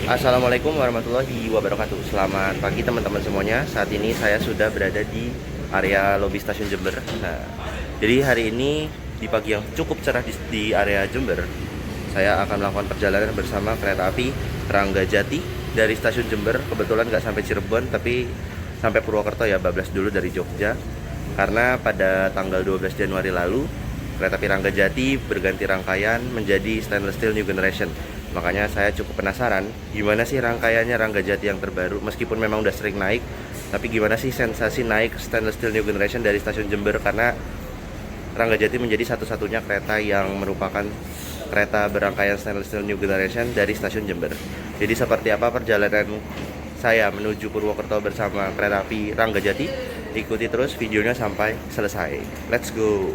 Assalamualaikum warahmatullahi wabarakatuh. Selamat pagi teman-teman semuanya. Saat ini saya sudah berada di area lobi stasiun Jember. Nah, jadi hari ini di pagi yang cukup cerah di area Jember, saya akan melakukan perjalanan bersama kereta api Ranggajati dari stasiun Jember. Kebetulan nggak sampai Cirebon, tapi sampai Purwokerto ya, bablas dulu dari Jogja. Karena pada tanggal 12 Januari lalu, kereta api Ranggajati berganti rangkaian menjadi stainless steel new generation. Makanya saya cukup penasaran gimana sih rangkaiannya Ranggajati yang terbaru. Meskipun memang udah sering naik, tapi gimana sih sensasi naik stainless steel new generation dari stasiun Jember. Karena Ranggajati menjadi satu-satunya kereta yang merupakan kereta berangkaian stainless steel new generation dari stasiun Jember. Jadi seperti apa perjalanan saya menuju Purwokerto bersama kereta api Ranggajati? Ikuti terus videonya sampai selesai. Let's go.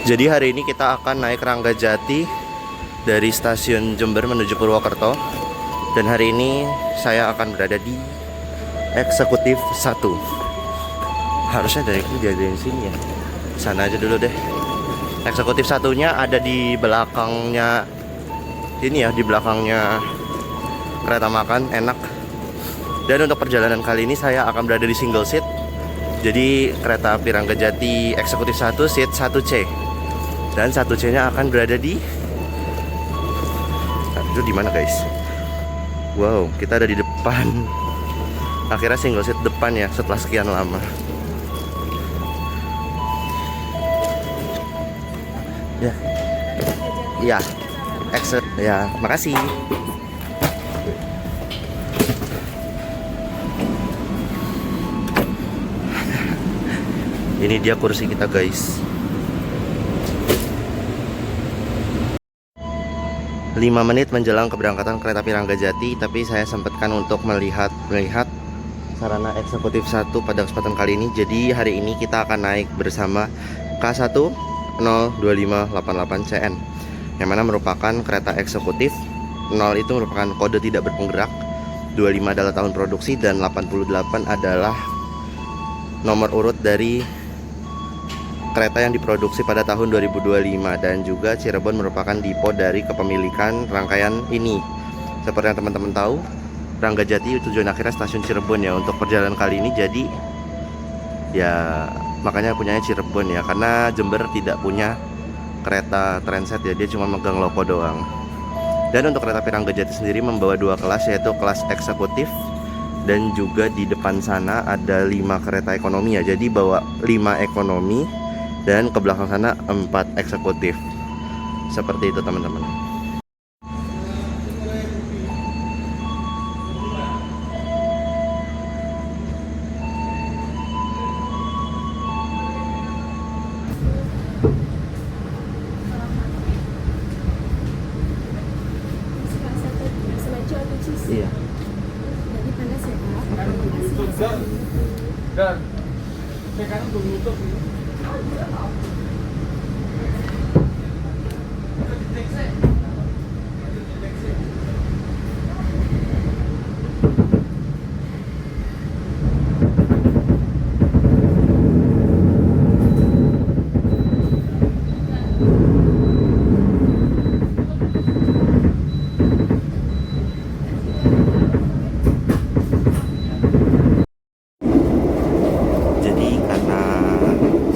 Jadi hari ini kita akan naik Ranggajati dari stasiun Jember menuju Purwokerto. Dan hari ini saya akan berada di eksekutif 1. Harusnya dari ini diadain sini ya. Sana aja dulu deh. Eksekutif satunya ada di belakangnya. Ini ya, di belakangnya kereta makan, enak. Dan untuk perjalanan kali ini saya akan berada di single seat. Jadi kereta api Ranggajati eksekutif 1 seat 1C. Dan 1C nya akan berada di itu di mana guys? Wow, kita ada di depan. Akhirnya single seat depan ya setelah sekian lama. Ya. Ya. Exit. Ya, makasih. Ini dia kursi kita guys. 5 menit menjelang keberangkatan kereta api Ranggajati, tapi saya sempatkan untuk melihat sarana eksekutif 1 pada kesempatan kali ini. Jadi hari ini kita akan naik bersama K102588CN, yang mana merupakan kereta eksekutif. 0 itu merupakan kode tidak berpenggerak, 25 adalah tahun produksi, dan 88 adalah nomor urut dari kereta yang diproduksi pada tahun 2025. Dan juga Cirebon merupakan dipo dari kepemilikan rangkaian ini. Seperti yang teman-teman tahu, Ranggajati tujuan akhirnya stasiun Cirebon ya untuk perjalanan kali ini. Jadi ya makanya punyanya Cirebon ya, karena Jember tidak punya kereta transit ya, dia cuma megang loko doang. Dan untuk kereta api Ranggajati sendiri membawa 2 kelas, yaitu kelas eksekutif, dan juga di depan sana ada 5 kereta ekonomi ya. Jadi bawa 5 ekonomi, dan ke belakang sana 4 eksekutif. Seperti itu teman-teman. Iya. Jadi panas ya Pak. Dan sekarang tutup. Jadi karena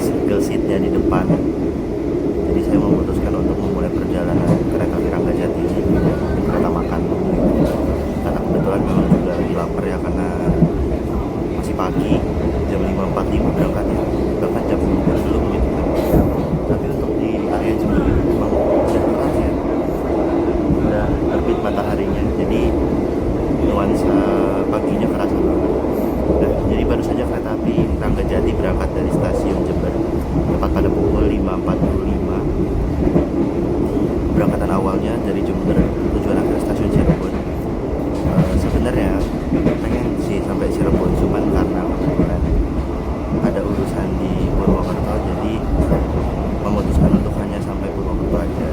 single seatnya di depan, mataharinya, jadi nuansa paginya kerasa banget. Nah, jadi baru saja kereta api Ranggajati berangkat dari stasiun Jember tepat pada pukul 5.45. Keberangkatan awalnya dari Jember, tujuan akhir stasiun Cirebon. Sebenarnya pengen sih sampai Cirebon, cuman karena kebetulan ada urusan di Purwokerto, jadi memutuskan untuk hanya sampai Purwokerto aja.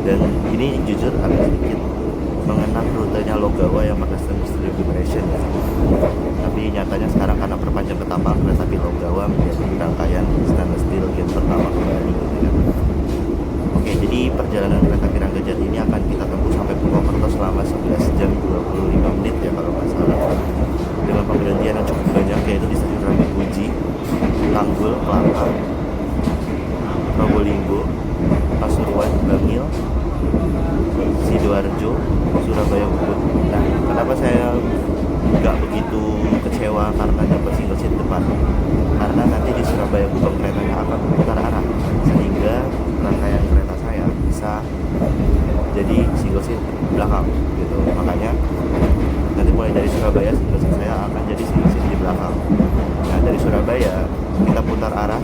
Dan ini jujur agak sedikit mengenang rutenya Logawa yang pakai stainless steel vibration ya. Tapi nyatanya sekarang karena perpanjang Ketapang, kereta api Logawa menjadi rangkaian stainless steel yang pertama kembali gitu ya. Oke, jadi perjalanan kereta api Ranggajati ini akan kita tempuh sampai Purwokerto selama 11 jam 25 menit ya kalau nggak salah. Dengan pemberhentian yang cukup banyak, yaitu di stasiun Rambi Puji, Tanggul, Kelapa, Probolinggo, Pasuruan, Bangil, Sidoarjo, Surabaya, Ubud. Nah, kenapa saya nggak begitu kecewa karena dapat single seat depan? Karena nanti di Surabaya Gubeng keretanya akan berputar arah, sehingga rangkaian kereta saya bisa jadi single seat belakang gitu. Makanya nanti mulai dari Surabaya single seat saya akan jadi single seat di belakang. Nah, dari Surabaya kita putar arah,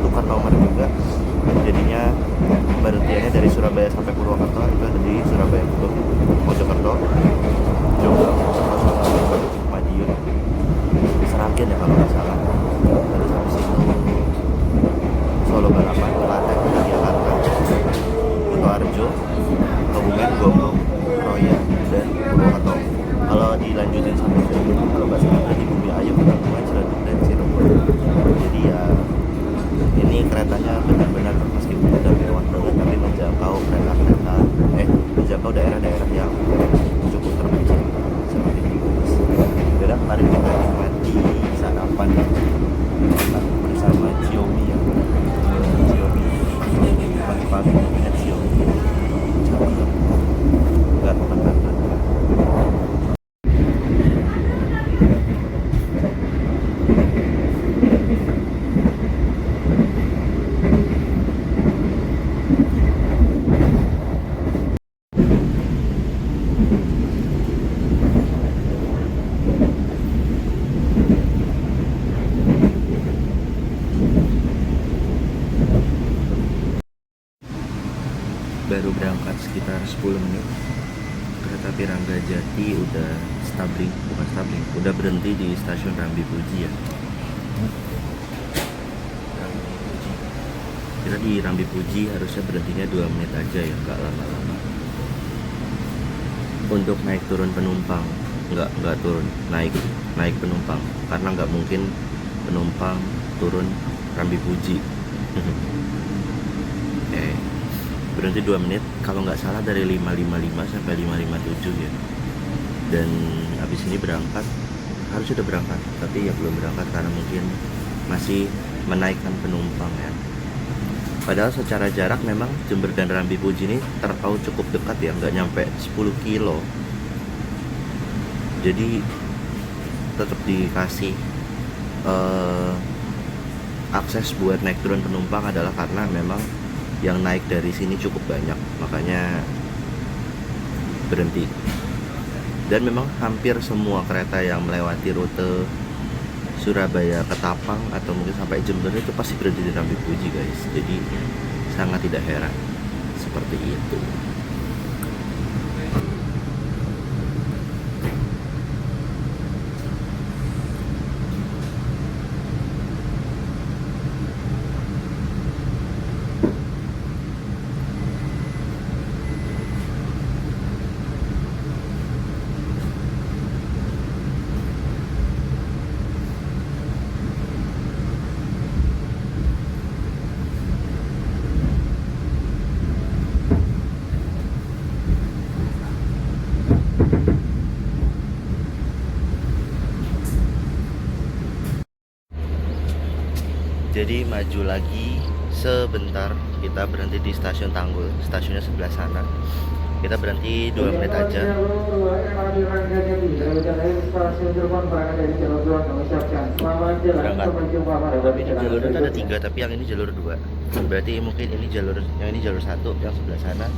tukar nomor juga, jadinya pemberhentiannya dari Surabaya sampai Purwokerto itu ada di Surabaya Gubeng, Mojokerto, Jombang, Pasuruan, Madiun, Seragen ya kalau nggak salah. Terus habis itu Solo Balapan, Klaten, Yogyakarta, Kutoarjo, Kebumen, Gombong, Roya, dan Purwokerto. Kalau dilanjutin sampai Cirebon, kalau nggak salah berarti Bumi Ayu, Petamburan, Ciledug, dan Cirebon. Jadi ya ini keretanya benar-benar meskipun udah mewah banget, tapi menjangkau daerah-daerah yang cukup terpencil seperti ini. Udah, mari kita nikmati sarapan bersama Xiaomi ya. Xiaomi pagi-pagi dengan Xiaomi cakep, nggak teman-teman. Baru berangkat sekitar 10 menit, kereta api Ranggajati udah udah berhenti di stasiun Rambi Puji ya. Kira di Rambi Puji harusnya berhentinya 2 menit aja ya, nggak lama-lama. Untuk naik turun penumpang nggak turun, naik penumpang, karena nggak mungkin penumpang turun Rambi Puji. Berhenti 2 menit, kalau nggak salah dari 5.55 sampai 5.57 ya. Dan habis ini berangkat, harus sudah berangkat, tapi ya belum berangkat karena mungkin masih menaikkan penumpang ya. Padahal secara jarak memang Jember dan Rambi Puji ini terpaut cukup dekat ya, nggak nyampe 10 kilo. Jadi tetap dikasih akses buat naik turun penumpang adalah karena memang yang naik dari sini cukup banyak, makanya berhenti. Dan memang hampir semua kereta yang melewati rute Surabaya Ketapang atau mungkin sampai Jember itu pasti berhenti di Rambi Puji guys. Jadi sangat tidak heran seperti itu. Jadi maju lagi sebentar, kita berhenti di stasiun Tanggul, stasiunnya sebelah sana. Kita berhenti 2 menit aja. Berangkat. Tapi di jalur itu ada 3, tapi yang ini jalur 2. Berarti mungkin ini jalur, yang ini jalur 1, yang sebelah sana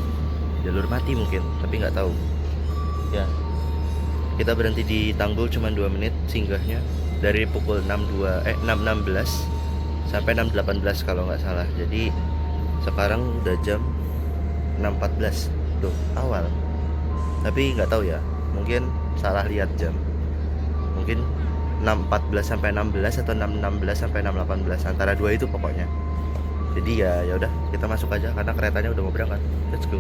jalur mati mungkin, tapi nggak tahu. Ya, kita berhenti di Tanggul cuma 2 menit singgahnya, dari pukul 6.16 sampai 6.18 kalau nggak salah. Jadi sekarang udah jam 6.14 tuh awal, tapi nggak tahu ya, mungkin salah lihat jam, mungkin 6.14 sampai 16 atau 6.16 sampai 6.18, antara dua itu pokoknya. Jadi ya udah, kita masuk aja karena keretanya udah mau berangkat. Let's go.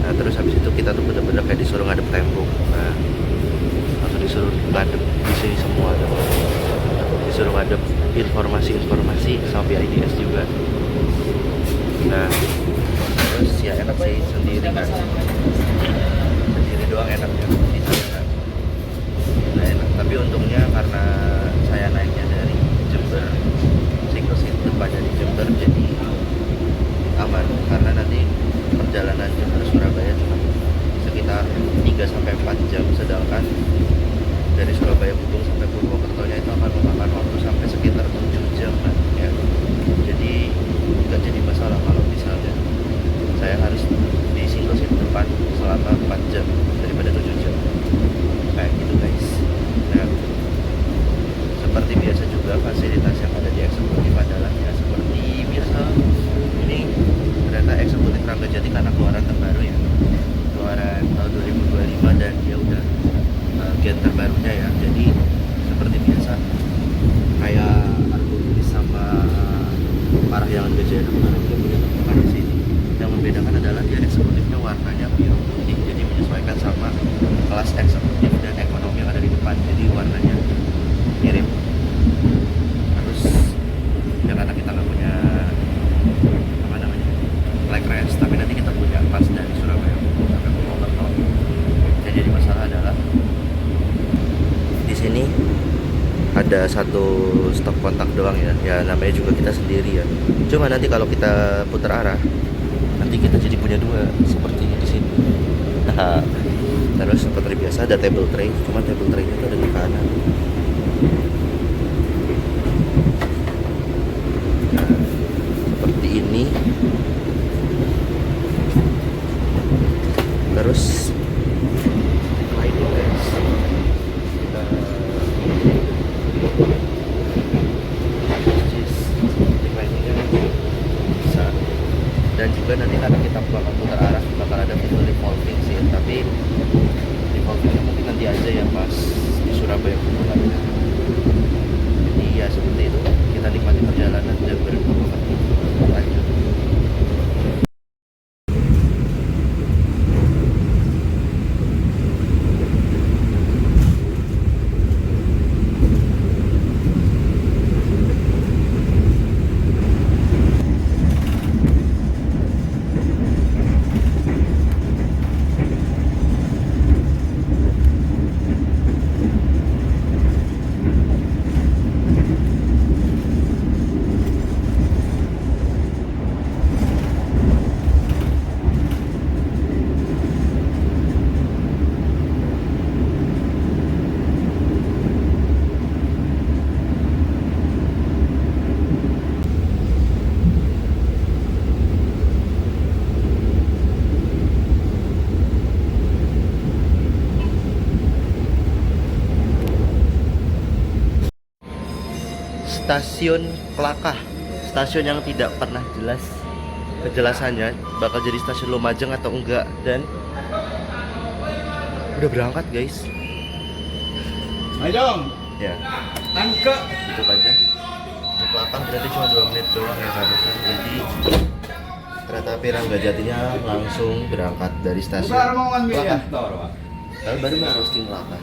Nah terus habis itu kita tuh bener-bener kayak disuruh ngadep tembok. Nah langsung disuruh ngadep di sini semua, disuruh ngadep informasi sama IDS juga. Nah terus ya enak sih, sendiri kan, sendiri doang enaknya di sana kan. Nah enak, tapi untungnya karena saya naiknya dari Jember, single seat depannya di Jember, jadi aman. Karena nanti perjalanan Jember Surabaya cuma sekitar 3-4 jam, sedangkan dari Surabaya Gubeng sampai Purwokerto-nya itu akan memakan waktu sampai sekitar 7 jam kan, ya. Jadi nggak jadi masalah kalau misalnya saya harus di single seat depan selama 4 jam daripada 7 jam kayak gitu guys. Nah seperti biasa juga fasilitas yang ada di eksekutif adalah ya seperti biasa. Ini ternyata eksekutif Ranggajati karena keluaran terbaru ya, keluaran tahun 2025, dan dia udah gen terbarunya ya. Jadi seperti biasa kayak Argolis sama Parahyangan Gajah kemarin itu punya temukan di sini. Yang membedakan adalah dia eksekutifnya warnanya biru putih, jadi menyesuaikan sama kelas eksekutif dan ekonomi yang ada di depan, jadi warnanya mirip. Terus ya karena kita nggak punya apa namanya black rest, tapi nanti kita punya pas dari Surabaya sampai Purwokerto. Yang jadi masalah adalah di sini ada satu stop kontak doang ya namanya juga kita sendiri ya. Cuma nanti kalau kita putar arah, nanti kita jadi punya dua seperti di sini. Terus seperti biasa ada table tray, cuma table tray itu ada di kanan. Nah, seperti ini. Terus lighting guys, kita lightingnya bisa. Dan juga nanti karena kita bakal putar arah bakal ada fitur revolving sih, tapi revolvingnya mungkin nanti aja ya pas di Surabaya pembukaannya. Jadi ya seperti itu, kita nikmati perjalanan Jember Purwokerto. Lanjut. Stasiun Klakah, stasiun yang tidak pernah jelas kejelasannya bakal jadi stasiun Lumajang atau enggak, dan udah berangkat guys. Ayo dong, Ya tangke. itu aja. Di Klakah berarti cuma 2 menit doang ya barusan, jadi kereta api Ranggajatinya langsung berangkat dari stasiun Bukan mau ngambil Melaka. store, Pak. Tapi baru mau roasting Melaka.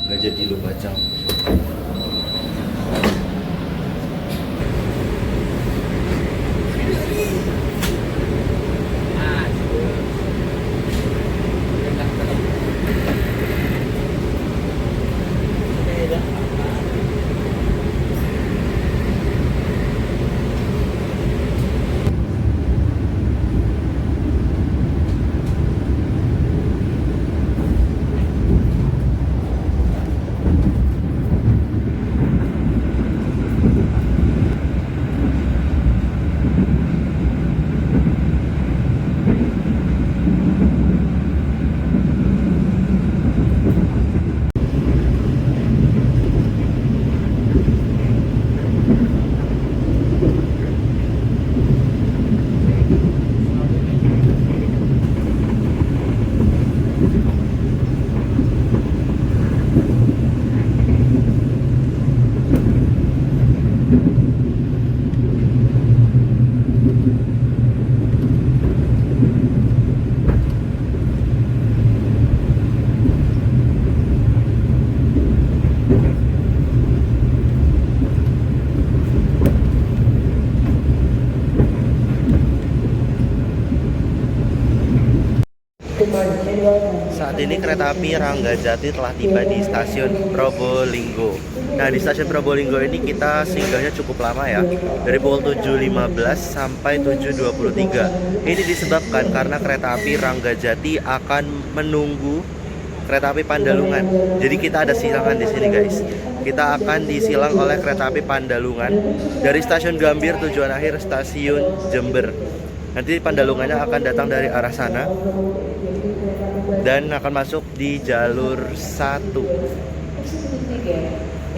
Nggak jadi Lumajang. Saat ini kereta api Ranggajati telah tiba di stasiun Probolinggo. Nah, di stasiun Probolinggo ini kita singgahnya cukup lama ya. Dari pukul 7.15 sampai 7.23. Ini disebabkan karena kereta api Ranggajati akan menunggu kereta api Pandalungan. Jadi kita ada silangan di sini, guys. Kita akan disilang oleh kereta api Pandalungan dari stasiun Gambir tujuan akhir stasiun Jember. Nanti Pandalungannya akan datang dari arah sana dan akan masuk di jalur 1.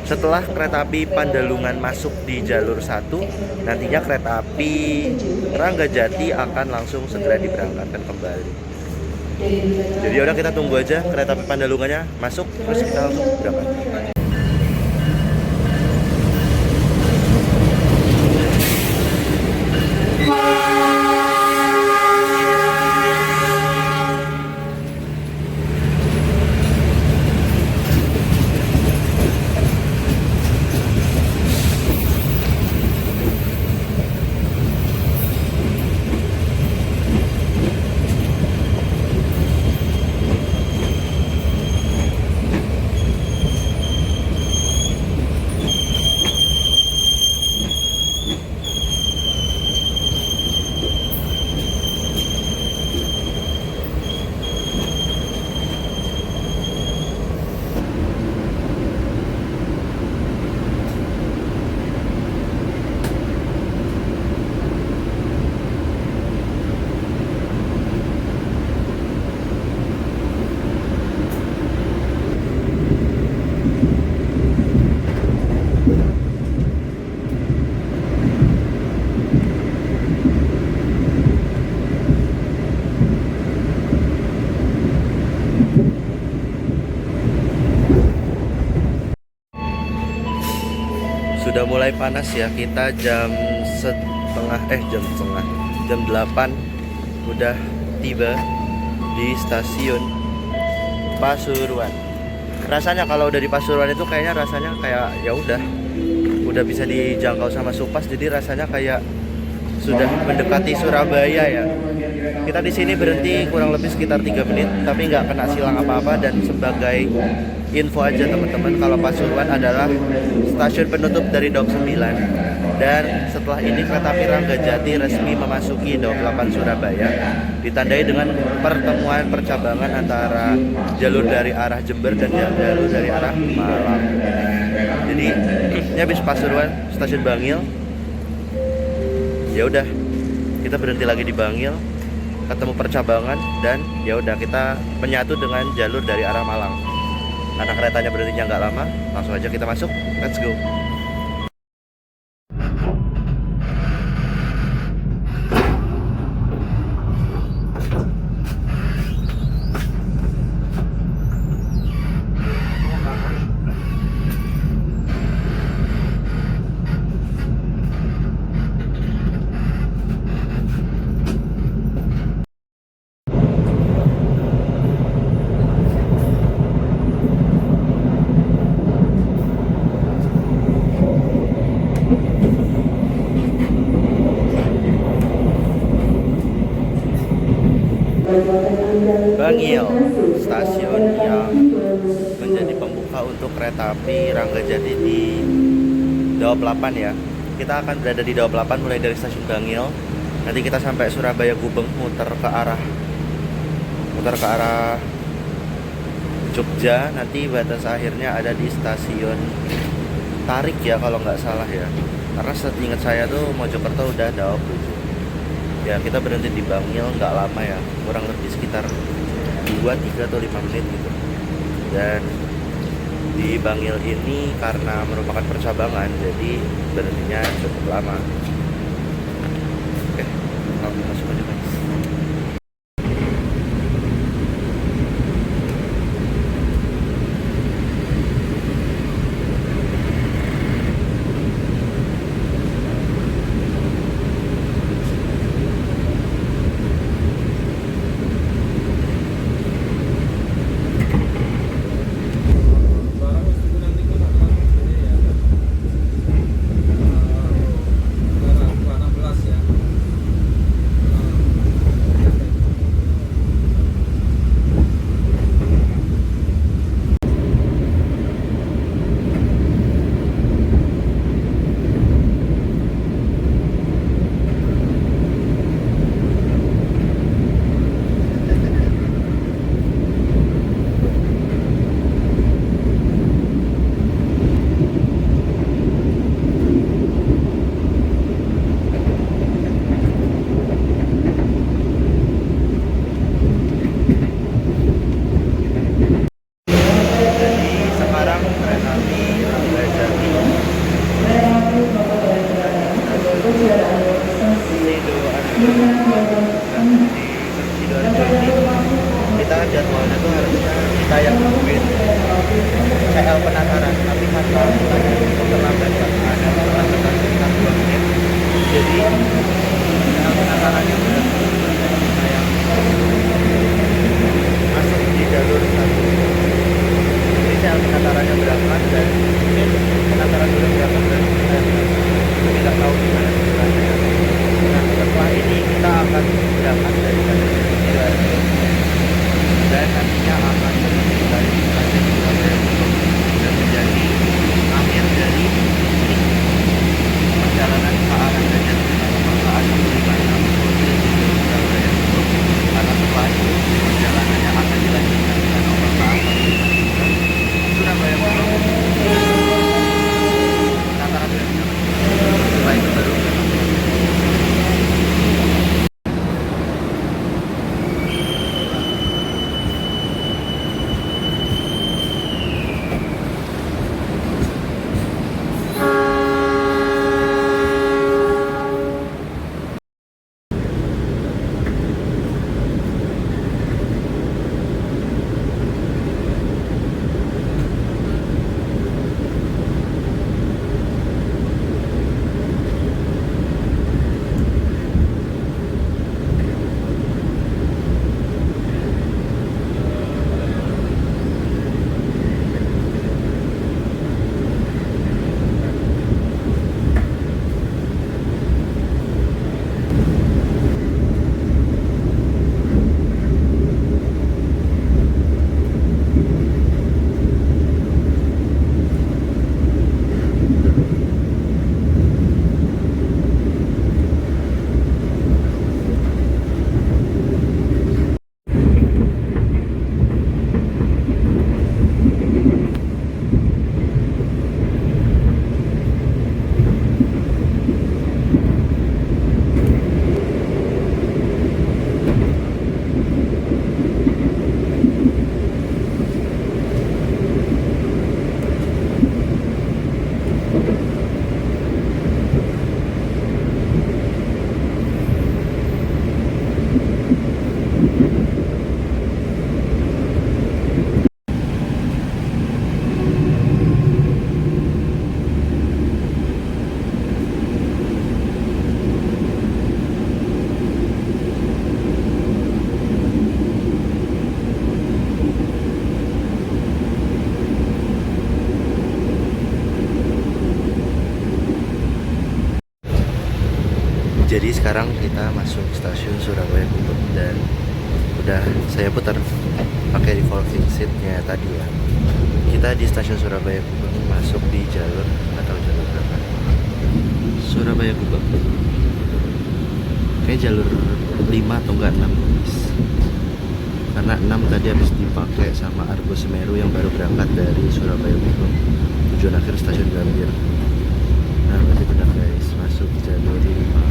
Setelah kereta api Pandalungan masuk di jalur 1, nantinya kereta api Ranggajati akan langsung segera diberangkatkan kembali. Jadi udah, kita tunggu aja kereta api Pandalungannya masuk, terus kita langsung berangkat. Sudah mulai panas ya, kita jam 8 udah tiba di stasiun Pasuruan. Rasanya kalau udah di Pasuruan itu kayaknya rasanya kayak ya udah bisa dijangkau sama Supas, jadi rasanya kayak sudah mendekati Surabaya ya. Kita di sini berhenti kurang lebih sekitar 3 menit, tapi nggak kena silang apa-apa. Dan sebagai info aja teman-teman, kalau Pasuruan adalah stasiun penutup dari Daup 9. Dan setelah ini kereta api Ranggajati resmi memasuki Daup 8 Surabaya, ditandai dengan pertemuan percabangan antara jalur dari arah Jember dan jalur dari arah Malang. Jadi ini habis Pasuruan, stasiun Bangil. Ya udah, kita berhenti lagi di Bangil, ketemu percabangan, dan ya udah kita menyatu dengan jalur dari arah Malang. Karena keretanya berhentinya nggak lama, langsung aja kita masuk. Let's go. Bangil, stasiun yang menjadi pembuka untuk kereta api Ranggajati di Daob 8 ya. Kita akan berada di Daob 8 mulai dari stasiun Bangil. Nanti kita sampai Surabaya Gubeng, muter ke arah Jogja. Nanti batas akhirnya ada di stasiun Tarik ya kalau nggak salah ya. Karena seingat saya tuh Mojokerto udah Daob 7. Ya kita berhenti di Bangil nggak lama ya, kurang lebih sekitar 2, 3 atau 5 menit gitu. Dan di Bangil ini karena merupakan percabangan, jadi berhentinya cukup lama. Oke, langsung masuk aja guys. Jadi sekarang kereta api Ranggajati Sidoarjo ini kita jadwalnya tuh harusnya kita yang nungguin CL Penataran, tapi karena kita terlambat ada keterlambatan sekitar 2 menit, jadi CL Penatarannya berarti kita yang masuk di jalur 1. Jadi CL Penatarannya berangkat dan penataran udah berangkat dan kita tidak tahu di mana sebenarnya. Nah setelah ini kita akan berangkat dari stasiun Sidoarjo dan nantinya akan berhenti dari stasiun Surabaya Gubeng dan menjadi akhir dari perjalanan ke arah Ranggajati atau ke arah Surabaya menuju Surabaya Gubeng. Karena setelah itu perjalanannya akan dilanjutkan dengan overpass Surabaya Gubeng. Penataran sudah berangkat. Setelah itu baru Jadi sekarang kita masuk stasiun Surabaya Gubeng dan udah saya putar pakai revolving seatnya tadi ya. Kita di stasiun Surabaya Gubeng, masuk di jalur atau jalur berapa? Surabaya Gubeng. Kayak jalur 5 atau enggak 6 guys. Karena 6 tadi habis dipakai sama Argo Semeru yang baru berangkat dari Surabaya Gubeng. Tujuan akhir stasiun Gambir. Nah, berarti benar guys, masuk jalur 5.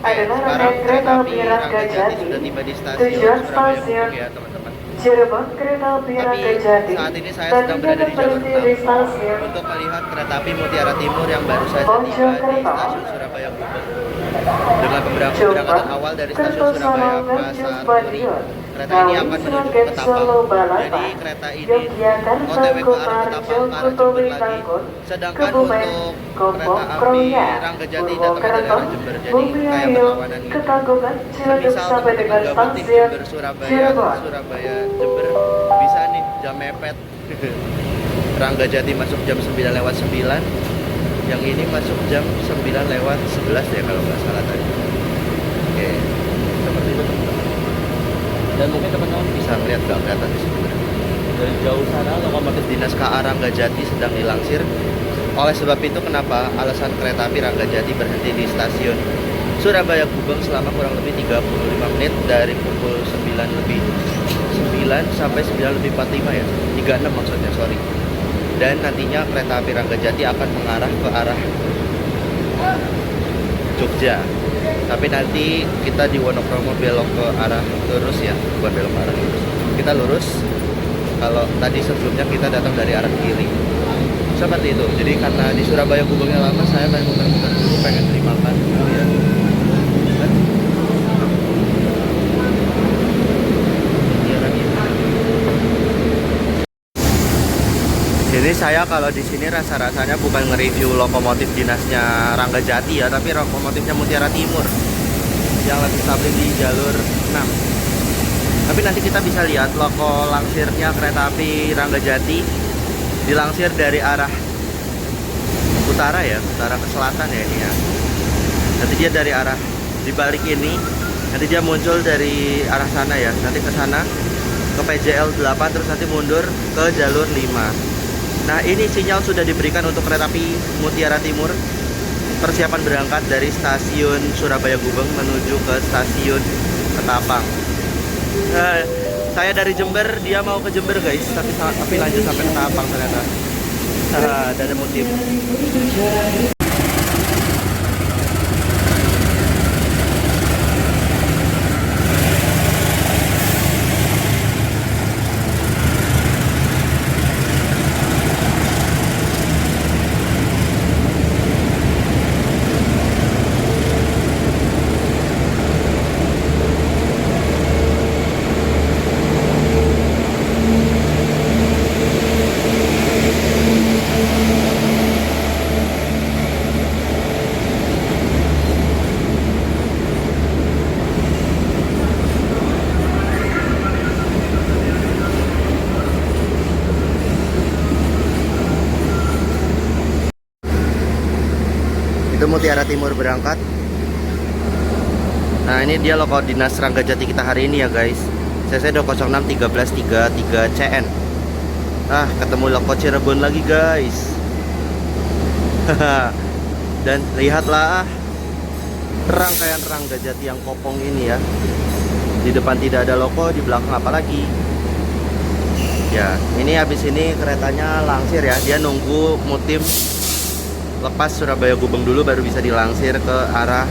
Oke, sekarang kereta api Ranggajati sudah tiba di stasiun Surabaya Gubeng ya teman-teman. Gerbang kereta api Tapi Ranggajati saat ini saya sedang berada di jalur 6 untuk melihat kereta api Mutiara Timur yang baru saja tiba di stasiun Surabaya Gubeng. Dengan keberangkatan awal dari stasiun Surabaya Pasar kereta ini akan menuju ke Ketapang. Jadi kereta ini OTW ke arah Ketapang, ke arah Jember lagi. Sedangkan untuk kereta api Ranggajati datang dari arah Jember. Jadi kayak berlawanan gitu. Misal teman-teman gabung di Jember Surabaya Jember bisa nih jam mepet. Ranggajati masuk jam 9:09. Yang ini masuk jam 9:11 ya kalau nggak salah tadi. Oke, seperti itu teman-teman. Dan mungkin teman-teman bisa melihat nggak kelihatan di sini. Dari jauh sana lokomotif dinas KA Ranggajati sedang dilangsir. Oleh sebab itu kenapa alasan kereta api Ranggajati berhenti di stasiun Surabaya Gubeng selama kurang lebih 35 menit dari pukul 9 sampai 9:45 ya. 36 maksudnya, sorry. Dan nantinya kereta api Ranggajati akan mengarah ke arah Jogja. Tapi nanti kita di Wonokromo belok ke arah lurus ya, bukan belok ke arah lurus. Kita lurus. Kalau tadi sebelumnya kita datang dari arah kiri. Seperti itu. Jadi karena di Surabaya Gubengnya lama, saya pengen muter-muter dulu, pengen beli makan dulu ya. Ini saya kalau di sini rasa-rasanya bukan nge-review lokomotif dinasnya Ranggajati ya, tapi lokomotifnya Mutiara Timur yang lagi stabilis di jalur 6. Tapi nanti kita bisa lihat loko langsirnya kereta api Ranggajati dilangsir dari arah utara ya, utara ke selatan ya ini ya. Nanti dia dari arah di balik ini, nanti dia muncul dari arah sana ya, nanti ke sana ke PJL 8 terus nanti mundur ke jalur 5. Nah, ini sinyal sudah diberikan untuk kereta api Mutiara Timur. Persiapan berangkat dari stasiun Surabaya Gubeng menuju ke stasiun Ketapang. Saya dari Jember, dia mau ke Jember guys, tapi lanjut sampai Ketapang ternyata. Ada motif. Itu Mutiara Timur berangkat. Nah, ini dia loko dinas Ranggajati kita hari ini ya guys. CC 2061333 CN. Ah, ketemu loko Cirebon lagi guys. Dan lihatlah rangkaian Ranggajati yang kopong ini ya. Di depan tidak ada loko, di belakang apalagi. Ya, ini habis ini keretanya langsir ya. Dia nunggu mutim lepas Surabaya Gubeng dulu baru bisa dilangsir ke arah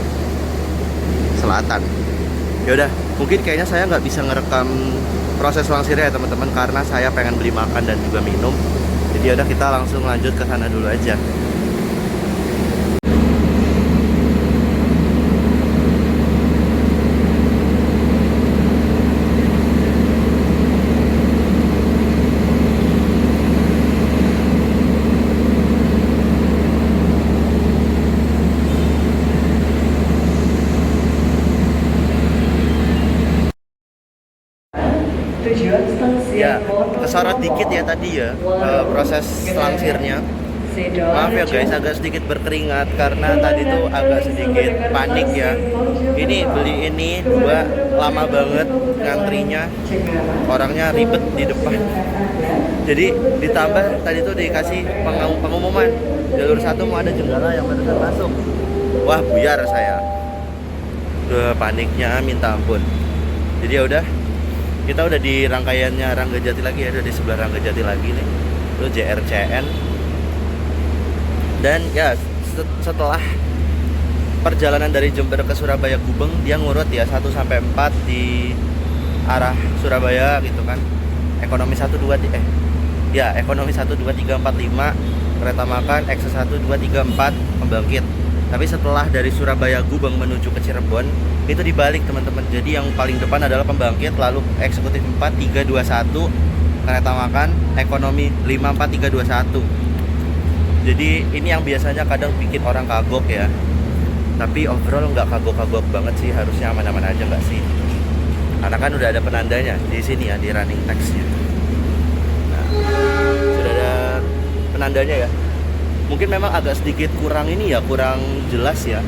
selatan. Yaudah, mungkin kayaknya saya nggak bisa ngerekam proses langsirnya ya teman-teman, karena saya pengen beli makan dan juga minum. Jadi yaudah, kita langsung lanjut ke sana dulu aja. Tujuan stasiun Ya, kesorot dikit ya tadi ya proses langsirnya. Maaf ya guys, agak sedikit berkeringat karena tadi tuh agak sedikit panik ya. Ini beli ini 2 lama banget ngantrinya, orangnya ribet di depan. Jadi ditambah tadi tuh dikasih pengumuman jalur 1 mau ada Jenggala yang barusan masuk. Wah buyar saya. Udah paniknya minta ampun. Jadi ya udah, kita udah di rangkaiannya Rangga Jati lagi ya, udah di sebelah Rangga Jati lagi nih. Itu JRCN. Dan ya setelah perjalanan dari Jember ke Surabaya Gubeng, dia ngurut ya 1 sampai 4 di arah Surabaya gitu kan. Ekonomi 1 2 ya ekonomi 1 2 3 4 5 kereta makan, X 1 2 3 4 pembangkit. Tapi setelah dari Surabaya Gubeng menuju ke Cirebon itu dibalik teman-teman. Jadi yang paling depan adalah pembangkit, lalu eksekutif 4 3 2 1 kereta makan, ekonomi 5 4 3 2 1. Jadi ini yang biasanya kadang bikin orang kagok ya. Tapi overall nggak kagok-kagok banget sih, harusnya aman-aman aja nggak sih? Karena kan udah ada penandanya di sini ya, di running text-nya. Nah, sudah ada penandanya ya. Mungkin memang agak sedikit kurang ini ya, kurang jelas ya.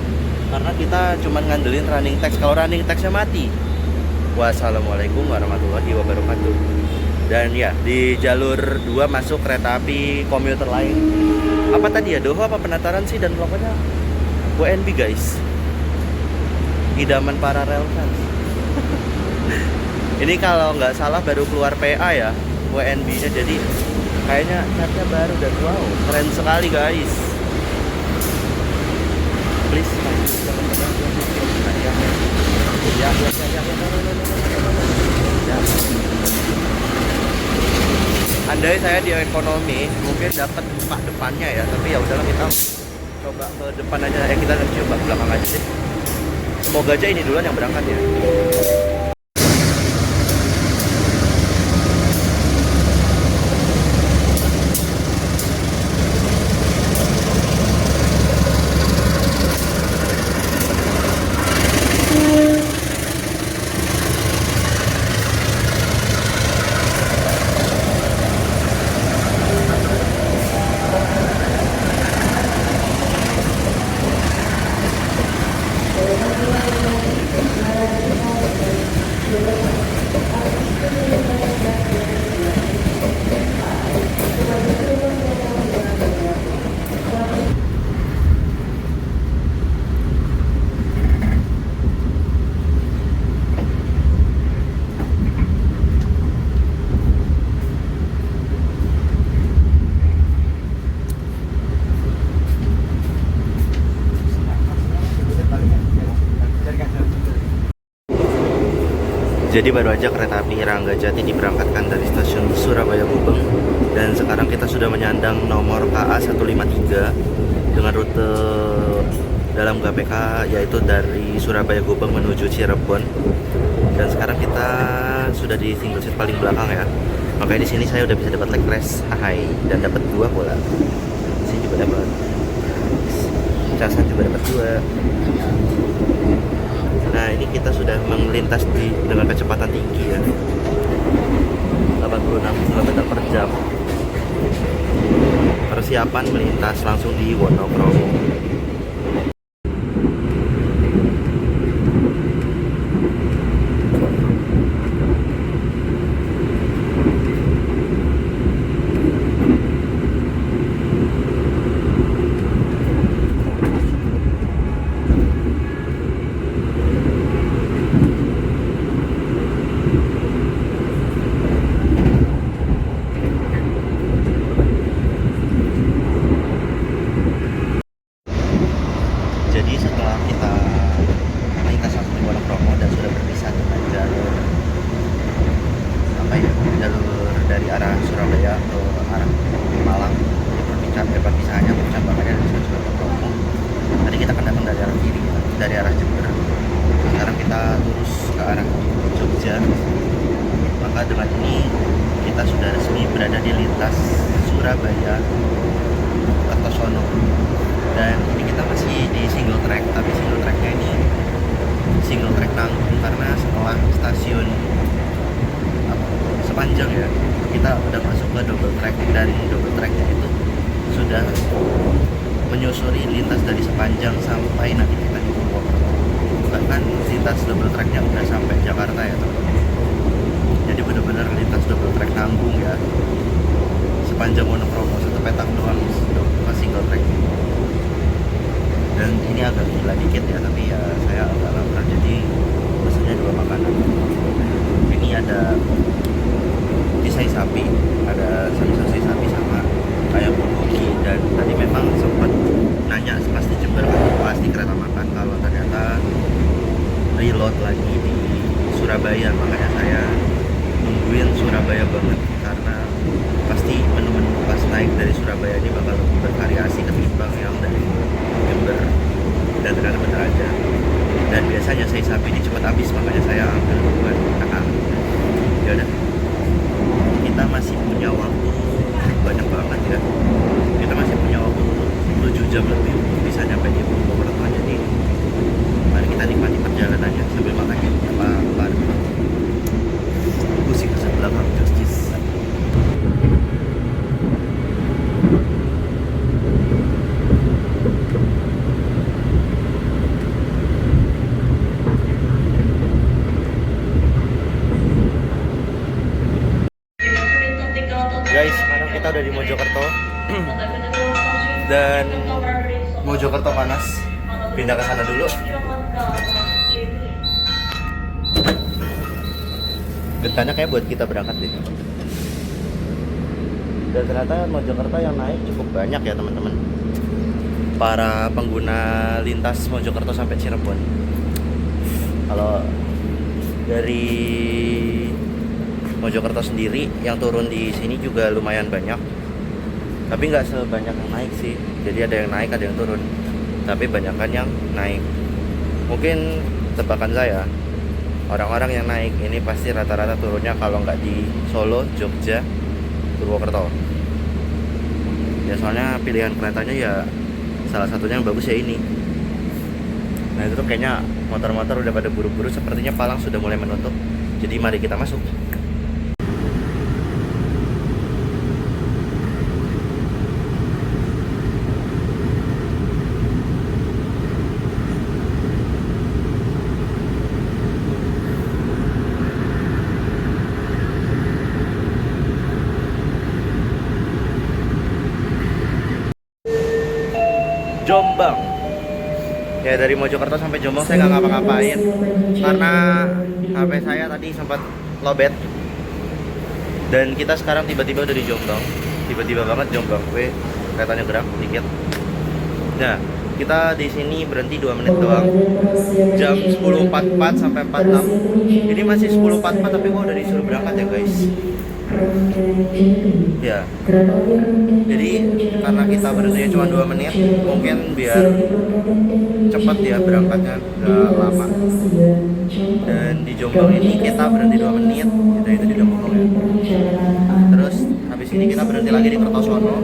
Karena kita cuma ngandelin running text. Kalau running text-nya mati, wassalamualaikum warahmatullahi wabarakatuh. Dan ya di jalur 2 masuk kereta api komuter lain. Apa tadi ya, Doho apa Penataran sih, dan pokoknya WNB guys, idaman para rel fans. Ini kalau nggak salah baru keluar PA ya WNB nya, jadi kayaknya catnya baru dan wow keren sekali guys. Please andai saya di ekonomi mungkin dapat pak depannya ya, tapi ya udahlah kita coba ke depan aja. Kita coba belakang aja sih. Semoga aja ini duluan yang berangkat ya. Jadi baru aja kereta api Rangga Jati diberangkatkan dari stasiun Surabaya Gubeng, dan sekarang kita sudah menyandang nomor KA 153 dengan rute dalam GPK yaitu dari Surabaya Gubeng menuju Cirebon. Dan sekarang kita sudah di single seat paling belakang ya. Makanya di sini saya udah bisa dapat leg rest, hai, dan dapat 2 bola. Di sini juga dapat. Casan juga dapat 2. Nah ini kita sudah melintas dengan kecepatan tinggi ya, 86 km per jam. Persiapan melintas langsung di Wonokromo. Jadi setelah kita melintas langsung di Wonokromo dan sudah berpisah dengan jalur jalur dari arah Surabaya ke arah Malang, perpisahannya percambangannya dari stasiun Wonokromo. Tadi kita akan datang dari arah kiri ya, dari arah Jember. Sekarang kita lurus ke arah Jogja. Maka dengan ini kita sudah resmi berada di lintas Surabaya Kertosono. Dan ini kita masih di single track, tapi single tracknya ini single track nanggung karena setelah stasiun sepanjang ya. Kita udah masuk ke double track, dan double tracknya itu sudah menyusuri lintas dari sepanjang sampai nanti kita di Purwokerto. Bahkan lintas double tracknya udah sampai Jakarta ya teman-teman. Jadi benar-benar lintas double track nanggung ya, sepanjang Wonokromo, satu petak doang, bukan single track. Dan ini agak gila dikit ya, tapi ya saya agak lapar, jadi pesannya 2 makanan. Ini ada tisai sapi, ada sapi sapi sama ayam bulgogi. Dan tadi memang sempat nanya pas di Jember, pas di kereta makan, kalau ternyata reload lagi di Surabaya. Makanya saya nungguin Surabaya banget, karena pasti menu-menu pas naik dari Surabaya ini bakal lebih bervariasi ketimbang yang dari Jember. Dan ternyata bener aja. Dan biasanya saya sapi ini cepat habis, makanya saya ambil duluan. Ya udah, kita masih punya waktu banyak banget ya. Kita masih punya waktu 7 jam lebih untuk bisa nyampe di Purwokerto. Jadi mari kita nikmati perjalanannya sambil makan lapar. Pusing ke belakang justice. Guys, sekarang kita udah di Mojokerto. Dan Mojokerto panas. Pindah ke sana dulu. Gentanya kayak buat kita berangkat deh. Dan ternyata Mojokerto yang naik cukup banyak ya teman-teman. Para pengguna lintas Mojokerto sampai Cirebon. Kalau dari Mojokerto sendiri yang turun di sini juga lumayan banyak, tapi nggak sebanyak yang naik sih. Jadi ada yang naik, ada yang turun, tapi banyakan yang naik. Mungkin tebakan saya, orang-orang yang naik ini pasti rata-rata turunnya kalau nggak di Solo, Jogja, Purwokerto. Ya soalnya pilihan keretanya ya salah satunya yang bagus ya ini. Nah itu tuh kayaknya motor-motor udah pada buru-buru, sepertinya palang sudah mulai menutup. Jadi mari kita masuk. Jombang. Ya dari Mojokerto sampai Jombang saya nggak ngapa-ngapain karena HP saya tadi sempat lowbat. Dan kita sekarang tiba-tiba udah di Jombang. Tiba-tiba banget Jombang. Keretanya gerak dikit. Nah, kita di sini berhenti 2 menit doang. Jam 10.44 sampai 46. Ini masih 10.44 tapi gua udah disuruh berangkat ya, guys. Ya. Jadi karena kita berhentinya cuma 2 menit, mungkin biar cepat ya berangkatnya, gak lama. Dan di Jombang ini kita berhenti 2 menit, kita itu di Jombang ya. Terus habis ini kita berhenti lagi di Kertosono.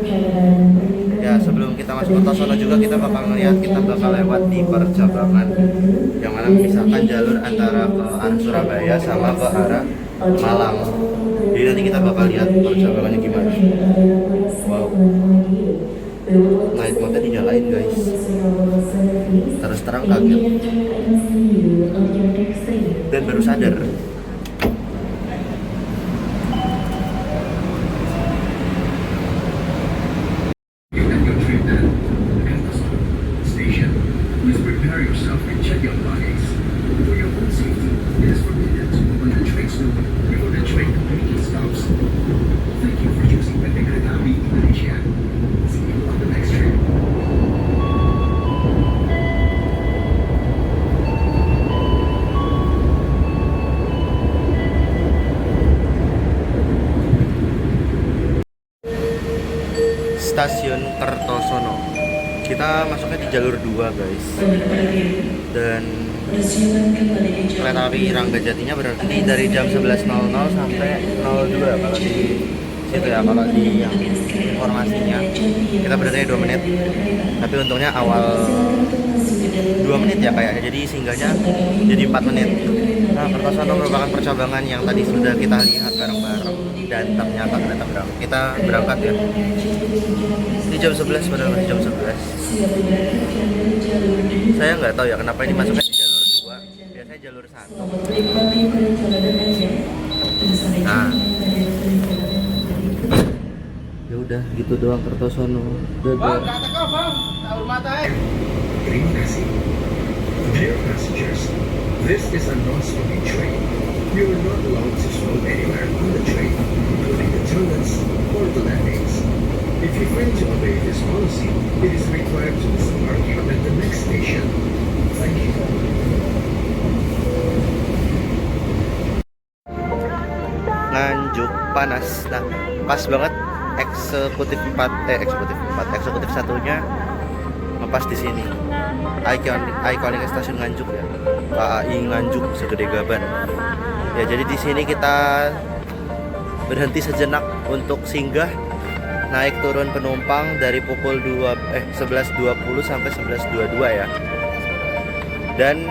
Ya sebelum kita masuk Kertosono juga kita bakal ngeliat, kita bakal lewat di percabangan yang mana memisahkan jalur antara ke arah Surabaya sama ke arah Malang. Jadi nanti kita bakal lihat percabangannya gimana. Wow, night mode dinyalain guys. Terus terang kaget dan baru sadar. Stasiun Kertosono. Kita masuknya di jalur 2 guys. Dan kereta api Ranggajatinya berarti dari jam 11.00 sampai 02 kalau di situ ya, kalau di yang informasinya. Kita berarti 2 menit. Tapi untungnya awal 2 2 menit ya kayaknya, jadi singgahnya jadi 4 menit. Nah, Kertosono merupakan percabangan yang tadi sudah kita lihat bareng-bareng dan ternyata kita berangkat ya. Ini jam 11 padahal masih jam 11. Saya nggak tahu ya kenapa ini masuknya di jalur 2, biasanya jalur 1. Nah, ya udah gitu doang Kertosono. Bang, kata kau bang, tahu mata Terima kasih. Dear passengers, this is a non-smoking train. You are not allowed to smoke anywhere on the train, including the toilets or the landings. If you fail to obey this policy, it is required to disembark you at the next station. Thank you. Nganjuk panas. Nah, pas banget eksekutif 1-nya ngepas di sini. Ikonik stasiun Nganjuk ya. KAI Nganjuk segede gaban. Ya, jadi di sini kita berhenti sejenak untuk singgah naik turun penumpang dari pukul 11.20 sampai 11.22 ya. Dan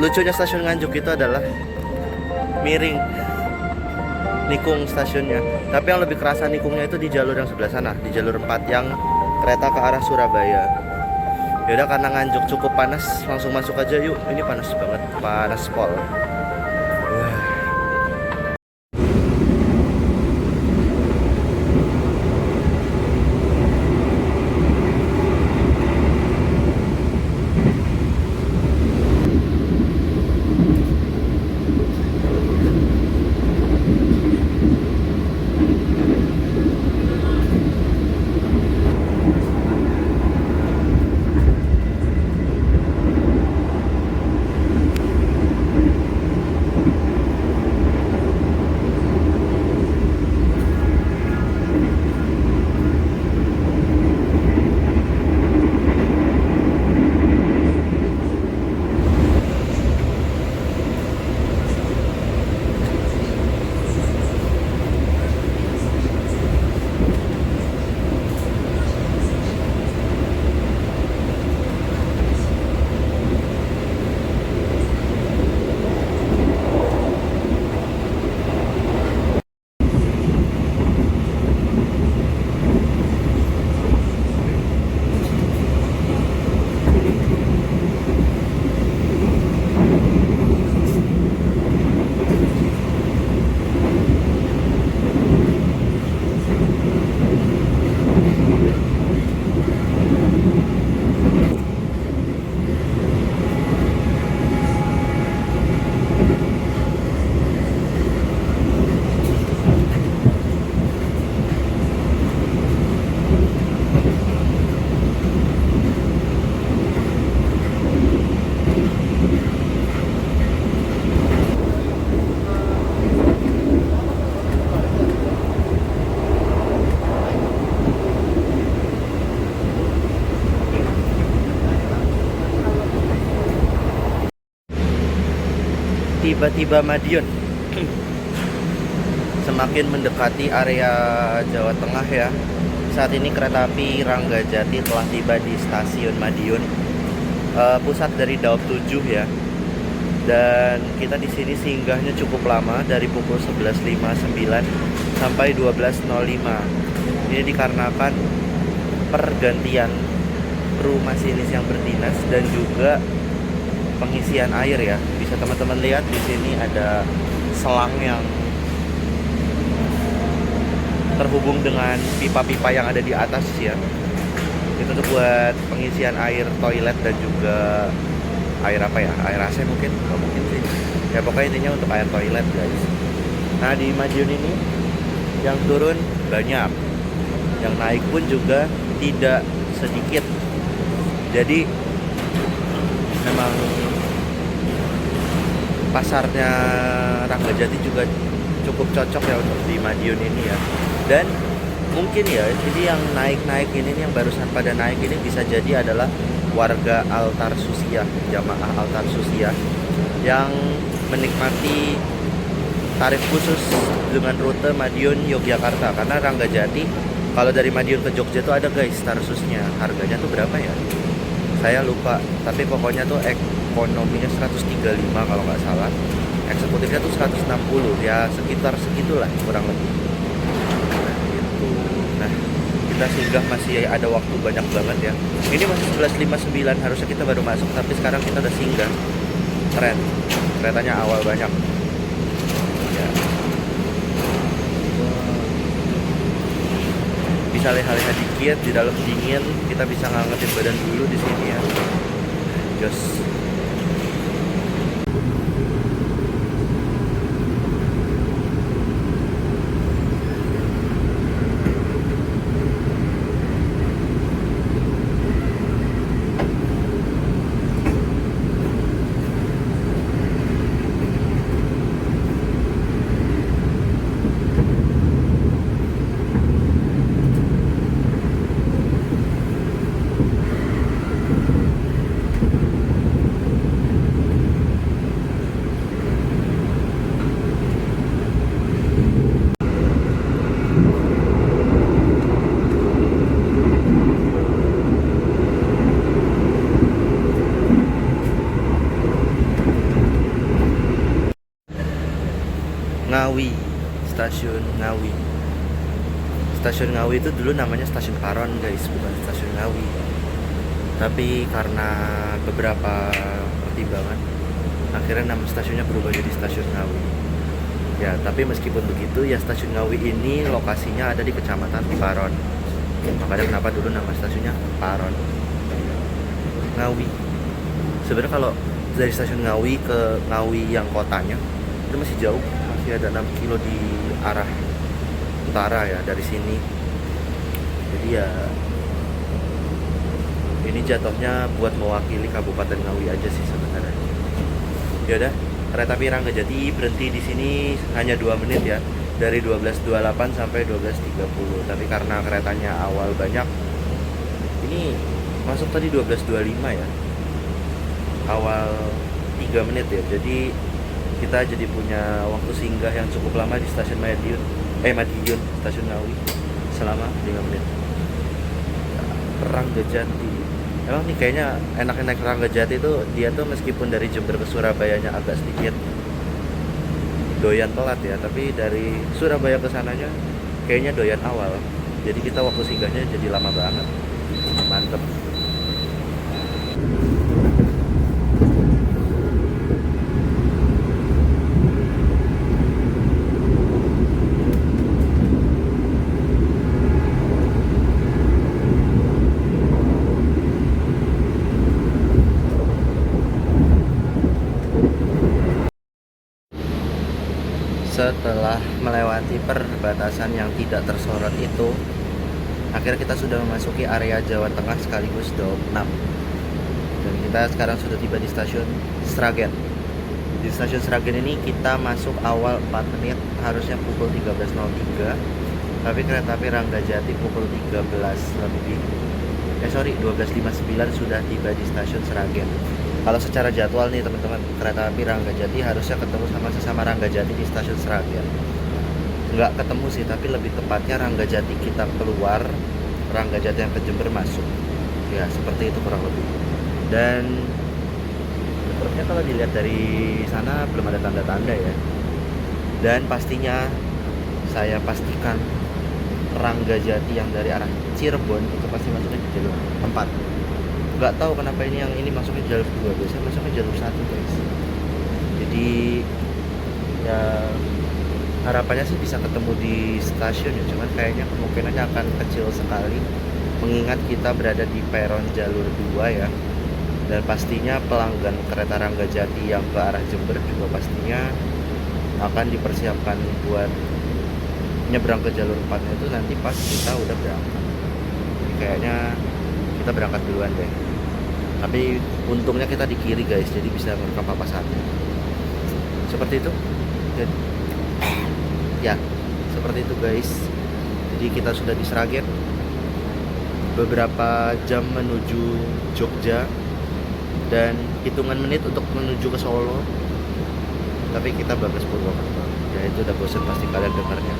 lucunya stasiun Nganjuk itu adalah miring nikung stasiunnya. Tapi yang lebih kerasa nikungnya itu di jalur yang sebelah sana, di jalur 4 yang kereta ke arah Surabaya. Yaudah, karena Nganjuk cukup panas, langsung masuk aja yuk. Ini panas banget, panas pol. Wah. Tiba-tiba Madiun. Semakin mendekati area Jawa Tengah ya. Saat ini kereta api Ranggajati telah tiba di stasiun Madiun, pusat dari Daop 7 ya. Dan kita di sini singgahnya cukup lama, dari pukul 11.59 sampai 12.05. Ini dikarenakan pergantian kru masinis yang berdinas dan juga pengisian air ya. Bisa teman-teman lihat di sini ada selang yang terhubung dengan pipa-pipa yang ada di atas ya. Itu tuh buat pengisian air toilet dan juga air apa ya? Air AC mungkin? Nggak mungkin sih. Ya pokoknya intinya untuk air toilet guys. Nah di Madiun ini yang turun banyak, yang naik pun juga tidak sedikit. Jadi memang pasarnya Ranggajati juga cukup cocok ya untuk di Madiun ini ya. Dan mungkin ya, jadi yang naik-naik ini yang barusan pada naik ini bisa jadi adalah warga Altar Susia, jamaah Altar Susia yang menikmati tarif khusus dengan rute Madiun Yogyakarta. Karena Ranggajati kalau dari Madiun ke Jogja itu ada guys tarif khususnya. Harganya tuh berapa ya? Saya lupa, tapi pokoknya tuh ekonominya 135 kalau nggak salah. Eksekutifnya tuh 160, ya sekitar segitulah kurang lebih. Nah, gitu. Nah, kita singgah masih ada waktu banyak banget ya. Ini masih 11.59, harusnya kita baru masuk, tapi sekarang kita udah singgah. Keren, keretanya awal banyak. Ya. Bisa leha-leha dikit, di dalam dingin, kita bisa ngangetin badan dulu di sini ya. Jos. Ngawi, stasiun Ngawi. Stasiun Ngawi itu dulu namanya stasiun Paron guys, bukan stasiun Ngawi. Tapi karena beberapa pertimbangan, akhirnya nama stasiunnya berubah jadi stasiun Ngawi. Ya, tapi meskipun begitu ya stasiun Ngawi ini lokasinya ada di Kecamatan Paron. Makanya kenapa dulu nama stasiunnya Paron. Ngawi. Sebenarnya kalau dari stasiun Ngawi ke Ngawi yang kotanya itu masih jauh. Ada 6 kilo di arah utara ya dari sini. Jadi ya ini jatuhnya buat mewakili Kabupaten Ngawi aja sih sebenarnya. Ya udah, kereta api Ranggajati berhenti di sini hanya 2 menit ya, dari 12.28 sampai 12.30. Tapi karena keretanya awal banyak, ini masuk tadi 12.25 ya, awal 3 menit ya. Jadi kita jadi punya waktu singgah yang cukup lama di stasiun Madiun, stasiun Ngawi selama 5 menit. Ranggajati. Emang nih kayaknya enak naik Ranggajati itu, dia tuh meskipun dari Jember ke Surabayanya agak sedikit doyan telat ya, tapi dari Surabaya ke sananya kayaknya doyan awal. Jadi kita waktu singgahnya jadi lama banget. Mantep. Setelah melewati perbatasan yang tidak tersorot itu, akhirnya kita sudah memasuki area Jawa Tengah sekaligus Daup 6. Dan kita sekarang sudah tiba di stasiun Sragen. Di stasiun Sragen ini kita masuk awal 4 menit, harusnya pukul 13.03. Tapi kereta api Ranggajati pukul 12.59 sudah tiba di stasiun Sragen. Kalau secara jadwal nih teman-teman, kereta api Ranggajati harusnya ketemu sama sesama Ranggajati di stasiun Sragen. Nggak ketemu sih, tapi lebih tepatnya Ranggajati kita keluar, Ranggajati yang ke Jember masuk. Ya seperti itu kurang lebih. Dan sepertinya kalau dilihat dari sana belum ada tanda-tanda ya. Dan pastinya saya pastikan Ranggajati yang dari arah Cirebon itu pasti masuknya di jalur 4. Nggak tahu kenapa ini masuknya jalur 2, biasanya masuknya jalur 1 guys. Jadi ya harapannya sih bisa ketemu di stasiun ya, cuman kayaknya kemungkinannya akan kecil sekali mengingat kita berada di peron jalur 2 ya. Dan pastinya pelanggan kereta Ranggajati yang ke arah Jember juga pastinya akan dipersiapkan buat nyebrang ke jalur 4 itu nanti pas kita udah berangkat. Jadi kayaknya kita berangkat duluan deh. Tapi untungnya kita di kiri guys, jadi bisa merekam papasannya. Seperti itu. Ya, seperti itu guys. Jadi kita sudah di Sragen. Beberapa jam menuju Jogja dan hitungan menit untuk menuju ke Solo. Tapi kita bagus Purwokerto. Ya itu udah bosan pasti kalian dengarnya.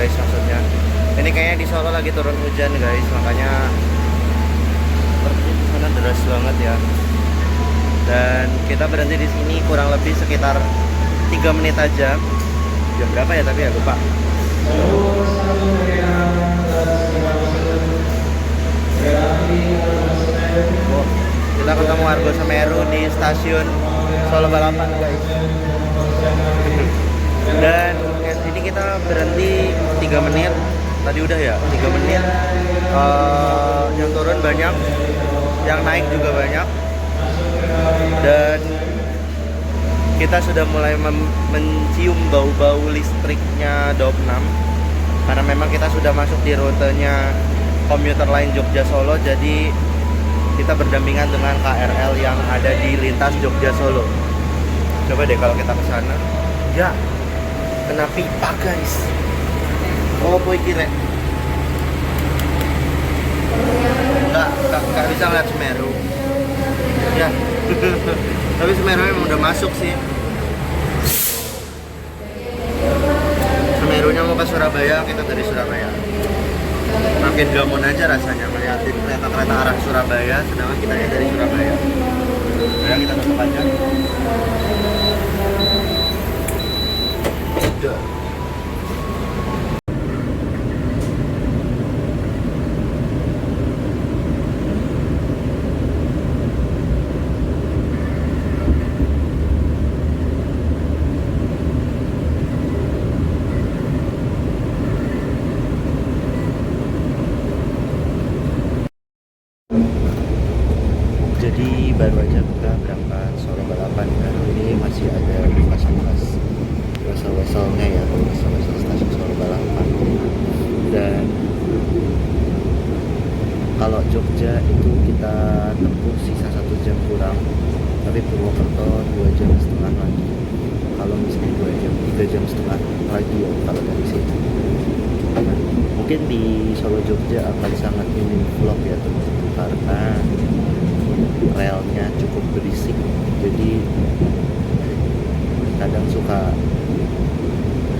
guys, maksudnya ini kayaknya di Solo lagi turun hujan guys, makanya seperti di sana deras banget ya. Dan kita berhenti di sini kurang lebih sekitar 3 menit aja. Jam berapa ya tapi ya lupa. Oh, kita ketemu Argo Semeru di stasiun Solo Balapan guys. Dan ini kita berhenti 3 menit. Tadi udah ya 3 menit. Yang turun banyak, yang naik juga banyak. Dan kita sudah mulai mencium bau-bau listriknya Daup 6, karena memang kita sudah masuk di rutenya komuter lain Jogja Solo, jadi kita berdampingan dengan KRL yang ada di lintas Jogja Solo. Coba deh kalau kita ke sana. Ya, kena pipa guys. Oh boy kira nggak bisa ngeliat Semeru ya. Tapi Semeru emang udah masuk sih. Semerunya mau ke Surabaya, kita dari Surabaya. Makin gamon aja rasanya melihatin kereta-kereta arah Surabaya, sedangkan kita dari Surabaya. Ya kita tutup aja. Udah. Jadi baru aja kita berangkat Solo Balapan kan, ini masih ada bekas-bekas wesel-weselnya ya, wesel-wesel stasiun Solo Balapan. Dan kalau Jogja itu kita tempuh sisa 1 jam kurang, tapi Purwokerto 2,5 jam lagi. Kalau misalnya 2 jam, 3,5 jam lagi ya kalau dari sini. Mungkin di Solo Jogja akan sangat minim vlog ya teman-teman, karena relnya cukup berisik, jadi kadang suka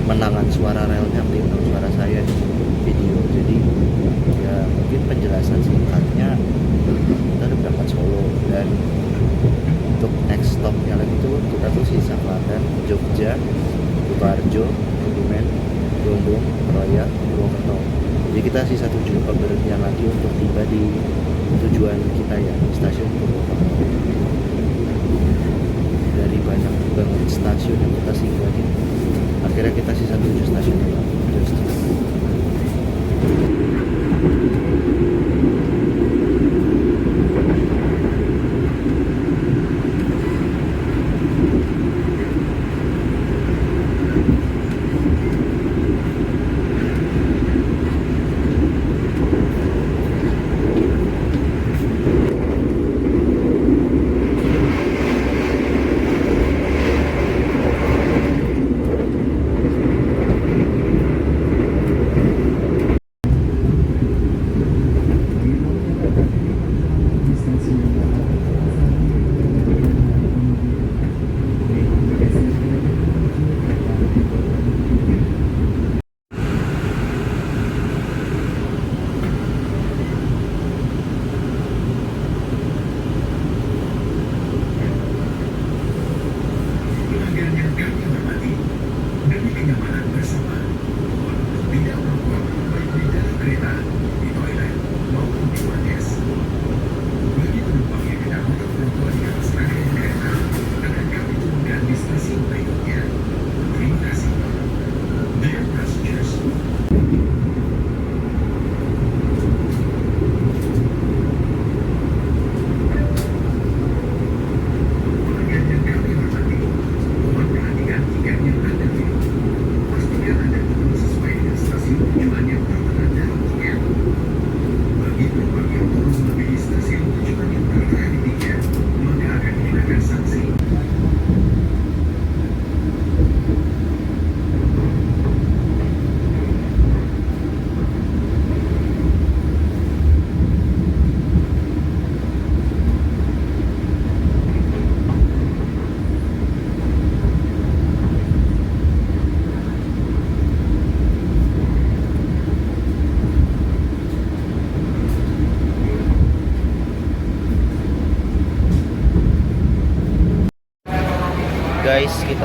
menangan suara relnya ketimbang suara saya di video. Jadi ya mungkin penjelasan singkatnya, kita udah berangkat Solo, dan untuk next stopnya lagi tuh kita tuh sisa Klaten, Jogja, Sukoharjo, Kebumen, Brombong, Roya, Purwokerto. Jadi kita sisa 7 pemberhentian lagi untuk tiba di tujuan kita ya, stasiun Purwokerto. Dari banyak banget stasiun yang kita singgahi, akhirnya kita sisa 7 stasiun lagi.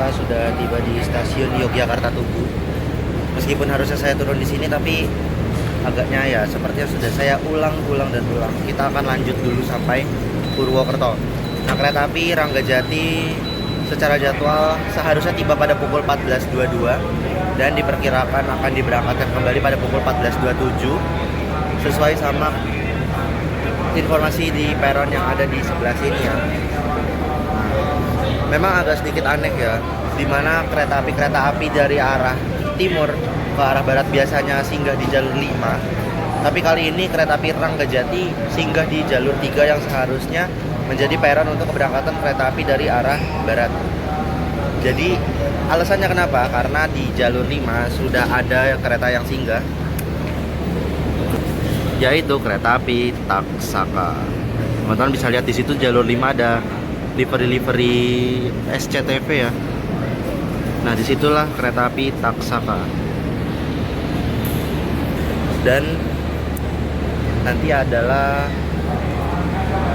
kita sudah tiba di stasiun Yogyakarta Tugu. Meskipun harusnya saya turun di sini, tapi agaknya ya sepertinya sudah saya ulang dan ulang. Kita akan lanjut dulu sampai Purwokerto. Nah, kereta api Ranggajati secara jadwal seharusnya tiba pada pukul 14.22 dan diperkirakan akan diberangkatkan kembali pada pukul 14.27 sesuai sama informasi di peron yang ada di sebelah sini ya. Memang agak sedikit aneh ya, dimana kereta api dari arah timur ke arah barat biasanya singgah di jalur 5, tapi kali ini kereta api Ranggajati singgah di jalur 3 yang seharusnya menjadi peron untuk keberangkatan kereta api dari arah barat. Jadi alasannya kenapa? Karena di jalur 5 sudah ada kereta yang singgah, yaitu kereta api Taksaka. Teman-teman bisa lihat di situ jalur 5 ada livery SCTV ya. Nah, disitulah kereta api Taksaka. Dan nanti adalah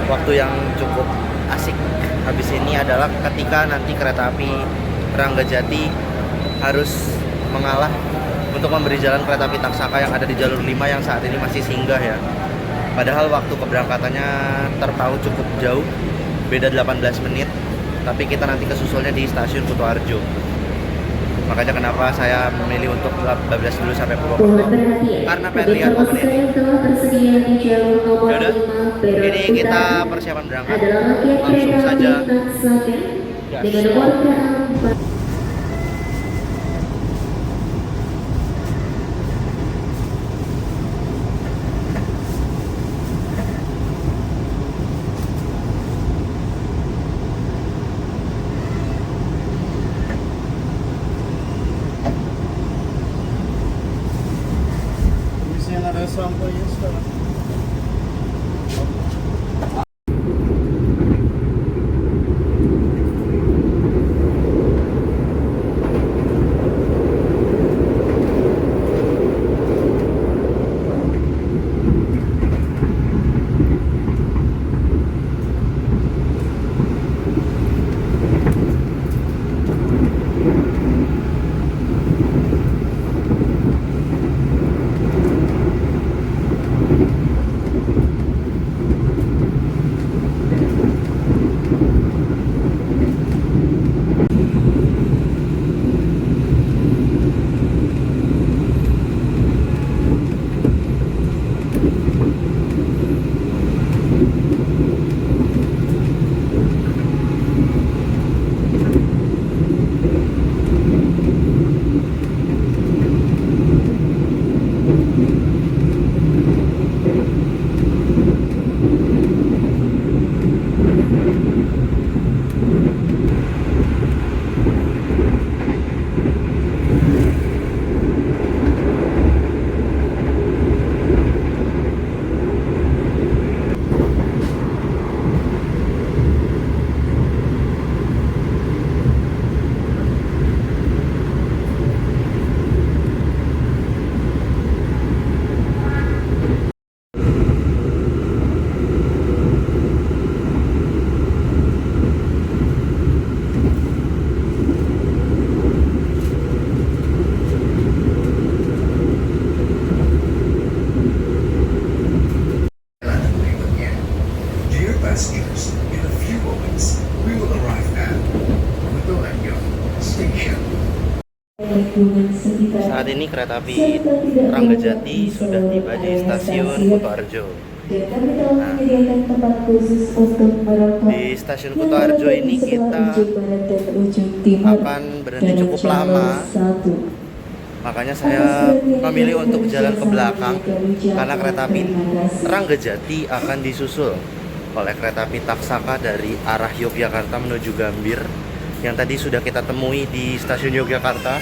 waktu yang cukup asik habis ini adalah ketika nanti kereta api Ranggajati harus mengalah untuk memberi jalan kereta api Taksaka yang ada di jalur 5 yang saat ini masih singgah ya. Padahal waktu keberangkatannya terpaut cukup jauh, beda 18 menit, tapi kita nanti kesusulnya di stasiun Kutoarjo. Makanya kenapa saya memilih untuk bablas dulu sampai Purwokerto, karena pengen lihat momen ini. Yaudah, ini kita persiapan berangkat. Langsung saja gas. passengers, in a few moments, we will arrive at Kutoarjo Station. Saat ini kereta api Ranggajati sudah tiba di stasiun Kutoarjo. Nah, di stasiun Kutoarjo ini kita akan berhenti cukup lama. Makanya saya memilih untuk jalan ke belakang karena kereta api Ranggajati akan disusul oleh kereta api Taksaka dari arah Yogyakarta menuju Gambir yang tadi sudah kita temui di stasiun Yogyakarta.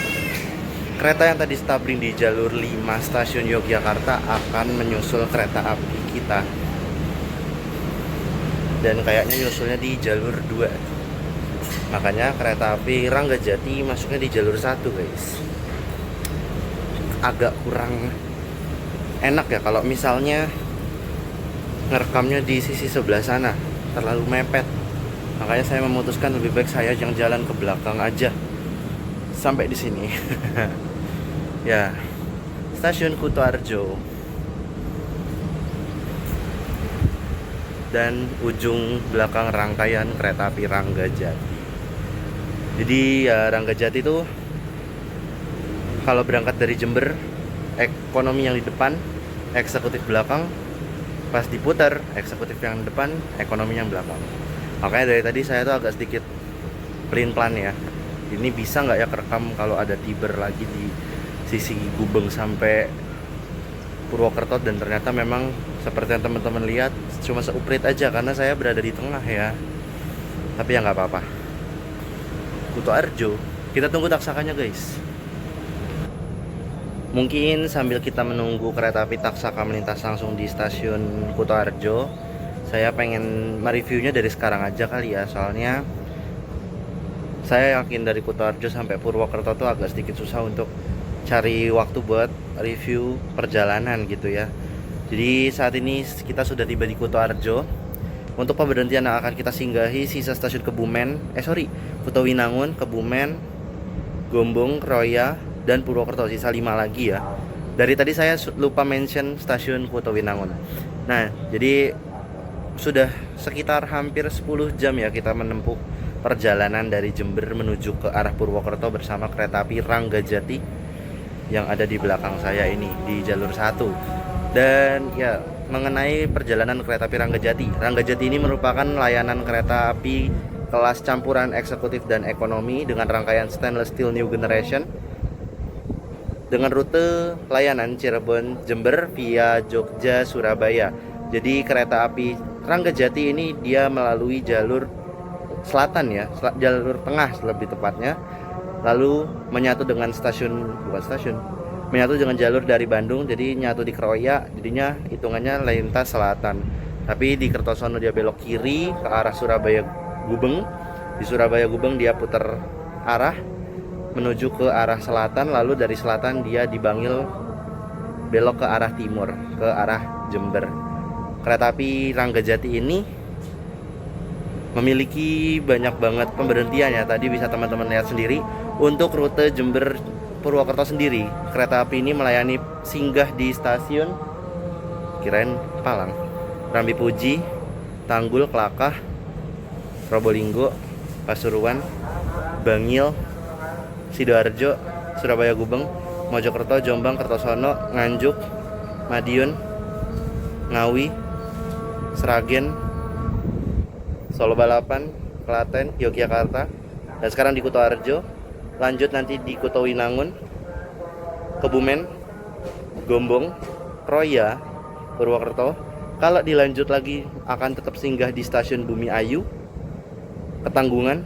Kereta yang tadi stabling di jalur 5 stasiun Yogyakarta akan menyusul kereta api kita. Dan kayaknya nyusulnya di jalur 2. Makanya kereta api Ranggajati masuknya di jalur 1, guys. Agak kurang enak ya kalau misalnya ngerekamnya di sisi sebelah sana, terlalu mepet. Makanya saya memutuskan lebih baik saya yang jalan ke belakang aja sampai di sini. Ya, stasiun Kutoarjo. Dan ujung belakang rangkaian kereta api Ranggajati. Jadi ya Ranggajati itu kalau berangkat dari Jember, ekonomi yang di depan, eksekutif belakang. Pas diputar, eksekutif yang depan, ekonomi yang belakang. Makanya dari tadi saya tuh agak sedikit pelin-pelan ya. Ini bisa nggak ya kerekam kalau ada Tiber lagi di sisi Gubeng sampai Purwokerto, dan ternyata memang seperti yang teman-teman lihat cuma seuprit aja karena saya berada di tengah ya. Tapi ya nggak apa-apa. Kutoarjo, kita tunggu taksakanya guys. Mungkin sambil kita menunggu kereta api Taksaka melintas langsung di stasiun Kutoarjo, saya pengen mereviewnya dari sekarang aja kali ya. Soalnya saya yakin dari Kutoarjo sampai Purwokerto tuh agak sedikit susah untuk cari waktu buat review perjalanan gitu ya. Jadi saat ini kita sudah tiba di Kutoarjo. Untuk pemberhentian yang akan kita singgahi sisa stasiun Kutowinangun, Kebumen, Gombong, Kroya, dan Purwokerto. Sisa 5 lagi ya. Dari tadi saya lupa mention stasiun Kutowinangun. Nah, jadi sudah sekitar hampir 10 jam ya kita menempuh perjalanan dari Jember menuju ke arah Purwokerto bersama kereta api Ranggajati yang ada di belakang saya ini di jalur 1. Dan ya, mengenai perjalanan kereta api Ranggajati. Ranggajati ini merupakan layanan kereta api kelas campuran eksekutif dan ekonomi dengan rangkaian stainless steel new generation dengan rute layanan Cirebon Jember via Jogja Surabaya. Jadi kereta api Ranggajati ini dia melalui jalur selatan ya, jalur tengah lebih tepatnya. Lalu menyatu dengan menyatu dengan jalur dari Bandung, jadi nyatu di Kroya, jadinya hitungannya lintas selatan. Tapi di Kertosono dia belok kiri ke arah Surabaya Gubeng. Di Surabaya Gubeng dia putar arah menuju ke arah selatan, lalu dari selatan dia di Bangil belok ke arah timur, ke arah Jember. Kereta api Ranggajati ini memiliki banyak banget pemberhentian ya. Tadi bisa teman-teman lihat sendiri. Untuk rute Jember Purwokerto sendiri, kereta api ini melayani singgah di stasiun kirain Palang, Rambi Puji, Tanggul, Kelakah, Probolinggo, Pasuruan, Bangil, Sidoarjo, Surabaya Gubeng, Mojokerto, Jombang, Kertosono, Nganjuk, Madiun, Ngawi, Sragen, Solo Balapan, Klaten, Yogyakarta, dan sekarang di Kutoarjo. Lanjut nanti di Kutowinangun, Kebumen, Gombong, Kroya, Purwokerto. Kalau dilanjut lagi akan tetap singgah di stasiun Bumi Ayu, Ketanggungan,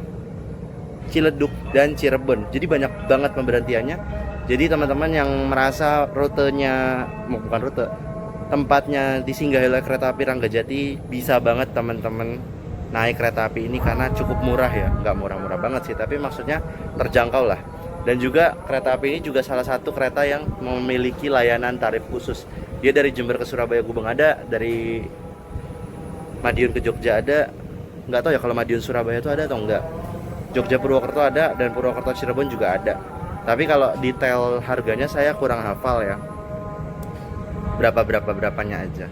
Ciledug, dan Cirebon. Jadi banyak banget pemberhentiannya. Jadi teman-teman yang merasa rutenya, bukan rute, tempatnya disinggahi oleh kereta api Ranggajati, bisa banget teman-teman naik kereta api ini karena cukup murah ya. Nggak murah-murah banget sih, tapi maksudnya terjangkau lah. Dan juga kereta api ini juga salah satu kereta yang memiliki layanan tarif khusus. Dia dari Jember ke Surabaya Gubeng ada, dari Madiun ke Jogja ada. Nggak tahu ya kalau Madiun Surabaya itu ada atau enggak. Jogja Purwokerto ada, dan Purwokerto Cirebon juga ada. Tapi kalau detail harganya saya kurang hafal ya, berapanya aja.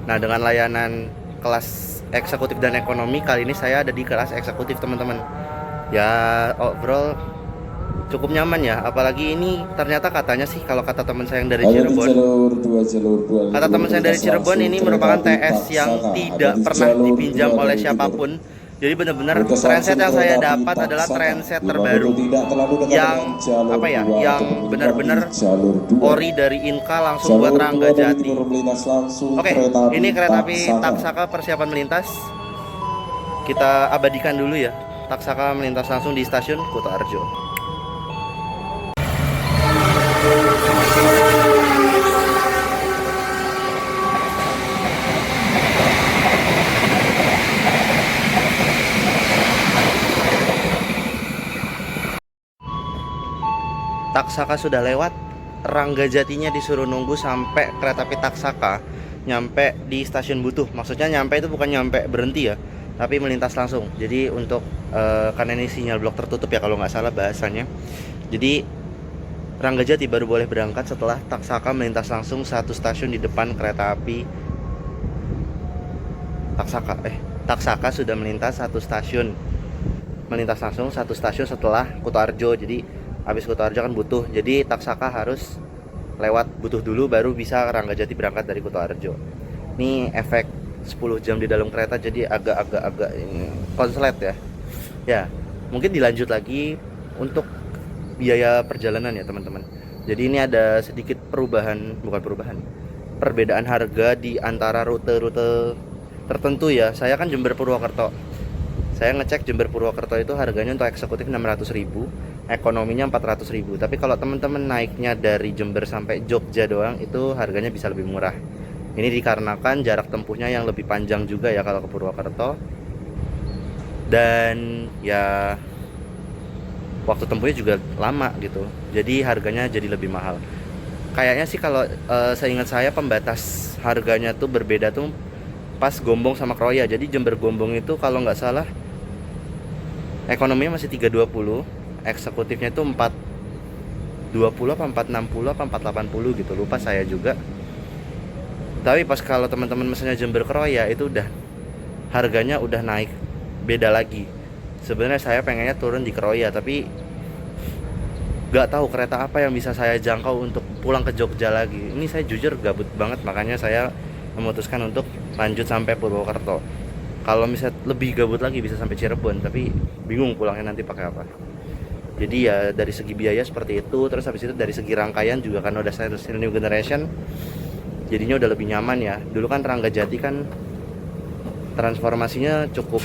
Nah, dengan layanan kelas eksekutif dan ekonomi, kali ini saya ada di kelas eksekutif teman-teman. Ya overall cukup nyaman ya, apalagi ini ternyata katanya sih, kalau kata teman saya yang dari Cirebon, kata teman saya dari Cirebon ini merupakan TS yang tidak pernah dipinjam oleh siapapun. Jadi benar-benar transit yang saya dapat adalah transit terbaru yang apa ya, yang benar-benar ori dari Inka langsung buat Ranggajati. Oke, ini kereta api Taksaka persiapan melintas. Kita abadikan dulu ya. Taksaka melintas langsung di stasiun Kutoarjo. Taksaka sudah lewat, Ranggajatinya disuruh nunggu sampai kereta api Taksaka nyampe di stasiun Butuh. Maksudnya nyampe itu bukan nyampe berhenti ya, tapi melintas langsung. Jadi untuk karena ini sinyal blok tertutup ya kalau nggak salah bahasanya. Jadi Ranggajati baru boleh berangkat setelah Taksaka melintas langsung satu stasiun di depan kereta api Taksaka sudah melintas langsung satu stasiun setelah Kutoarjo. Jadi habis Kutoarjo kan Butuh, jadi Taksaka harus lewat Butuh dulu baru bisa Ranggajati berangkat dari Kutoarjo. Ini efek 10 jam di dalam kereta, jadi agak konslet ya. Ya, mungkin dilanjut lagi untuk biaya perjalanan ya teman-teman. Jadi ini ada sedikit perbedaan harga di antara rute-rute tertentu ya. Saya kan Jember Purwokerto. Saya ngecek Jember Purwokerto itu harganya untuk eksekutif 600.000, ekonominya 400.000. Tapi kalau teman-teman naiknya dari Jember sampai Jogja doang itu harganya bisa lebih murah. Ini dikarenakan jarak tempuhnya yang lebih panjang juga ya kalau ke Purwokerto. Dan ya waktu tempuhnya juga lama gitu. Jadi harganya jadi lebih mahal. Kayaknya sih kalau seingat saya pembatas harganya tuh berbeda tuh pas Gombong sama Kroya. Jadi Jember Gombong itu kalau nggak salah ekonominya masih 320, eksekutifnya itu 420 apa 460 apa 480 gitu, lupa saya juga. Tapi pas kalau teman-teman misalnya Jember Kroya itu udah harganya udah naik, beda lagi. Sebenarnya saya pengennya turun di Kroya, tapi nggak tahu kereta apa yang bisa saya jangkau untuk pulang ke Jogja lagi. Ini saya jujur gabut banget, makanya saya memutuskan untuk lanjut sampai Purwokerto. Kalau misalnya lebih gabut lagi bisa sampai Cirebon, tapi bingung pulangnya nanti pakai apa. Jadi ya dari segi biaya seperti itu. Terus habis itu dari segi rangkaian juga kan udah saya new generation, jadinya udah lebih nyaman ya. Dulu kan Ranggajati kan transformasinya cukup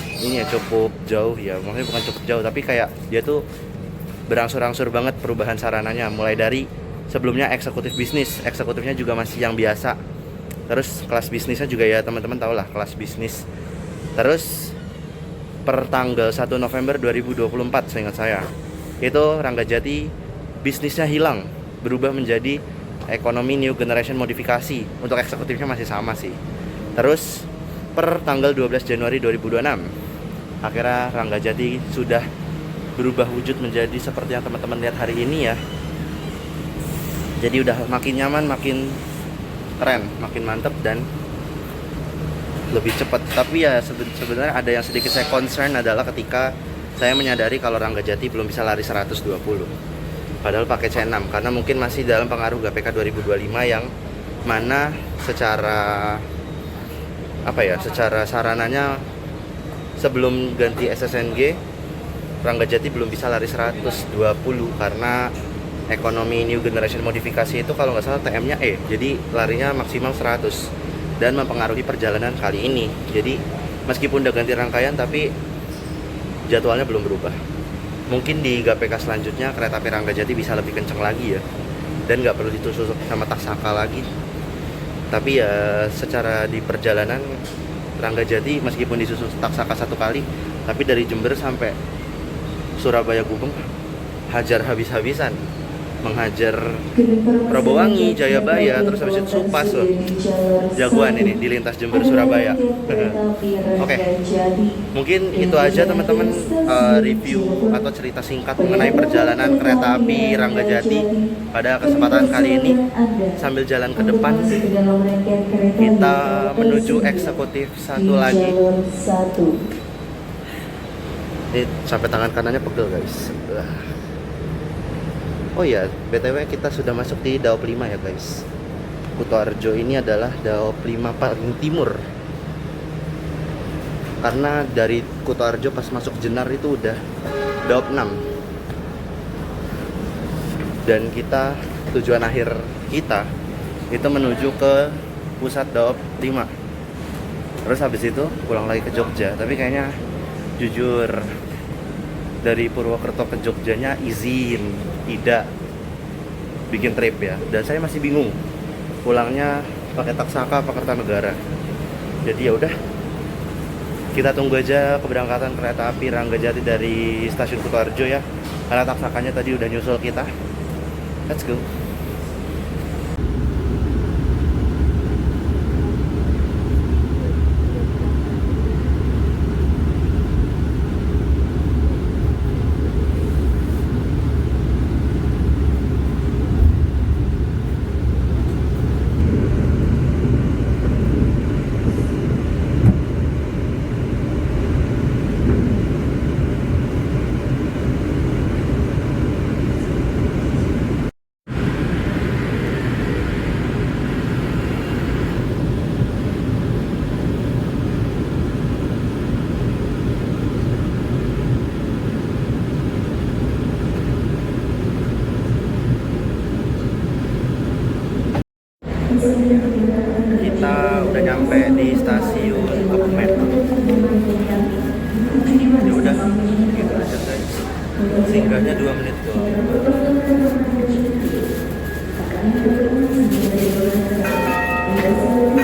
jauh ya. Maksudnya bukan cukup jauh, tapi kayak dia tuh berangsur-angsur banget perubahan sarananya. Mulai dari sebelumnya eksekutif bisnis, eksekutifnya juga masih yang biasa. Terus kelas bisnisnya juga ya teman-teman tau lah, kelas bisnis. Terus per tanggal 1 November 2024 seingat saya, itu Ranggajati bisnisnya hilang, berubah menjadi ekonomi new generation modifikasi. Untuk eksekutifnya masih sama sih. Terus per tanggal 12 Januari 2026 akhirnya Ranggajati sudah berubah wujud menjadi seperti yang teman-teman lihat hari ini ya. Jadi udah makin nyaman, makin keren, makin mantep dan lebih cepat. Tapi ya sebenarnya ada yang sedikit saya concern adalah ketika saya menyadari kalau Ranggajati belum bisa lari 120 padahal pakai C6, karena mungkin masih dalam pengaruh GPK 2025 yang mana secara sarananya sebelum ganti SSNG Ranggajati belum bisa lari 120 karena ekonomi new generation modifikasi itu kalau nggak salah TM-nya E, jadi larinya maksimal 100 dan mempengaruhi perjalanan kali ini. Jadi meskipun udah ganti rangkaian tapi jadwalnya belum berubah. Mungkin di GPK selanjutnya kereta api Ranggajati bisa lebih kenceng lagi ya, dan nggak perlu ditusuk sama Taksaka lagi. Tapi ya secara di perjalanan Ranggajati meskipun disusul Taksaka satu kali, tapi dari Jember sampai Surabaya Gubeng hajar habis-habisan, menghajar Probowangi, Jayabaya, terus habis itu Supas loh. Jagoan ini di lintas Jember Surabaya. Oke. Mungkin itu aja teman-teman review atau cerita singkat mengenai perjalanan kereta api Ranggajati pada kesempatan kali ini. Sambil jalan ke depan kita menuju eksekutif satu lagi. Ini sampai tangan kanannya pegel guys. Oh ya, BTW kita sudah masuk di Daop 5 ya guys. Kutoarjo ini adalah Daop 5 paling timur. Karena dari Kutoarjo pas masuk Jenar itu udah Daop 6. Dan kita, tujuan akhir kita itu menuju ke pusat Daop 5. Terus habis itu pulang lagi ke Jogja. Tapi kayaknya jujur dari Purwokerto ke Jogjanya izin tidak bikin trip ya, dan saya masih bingung pulangnya pakai Taksaka apa Kertanegara. Jadi ya udah, kita tunggu aja keberangkatan kereta api Ranggajati dari stasiun Kutoarjo ya, karena Taksakanya tadi udah nyusul kita. Let's go. Kita udah nyampe di stasiun Kebumen. Ya udah, gitu aja guys. Singgahnya 2 menit doang.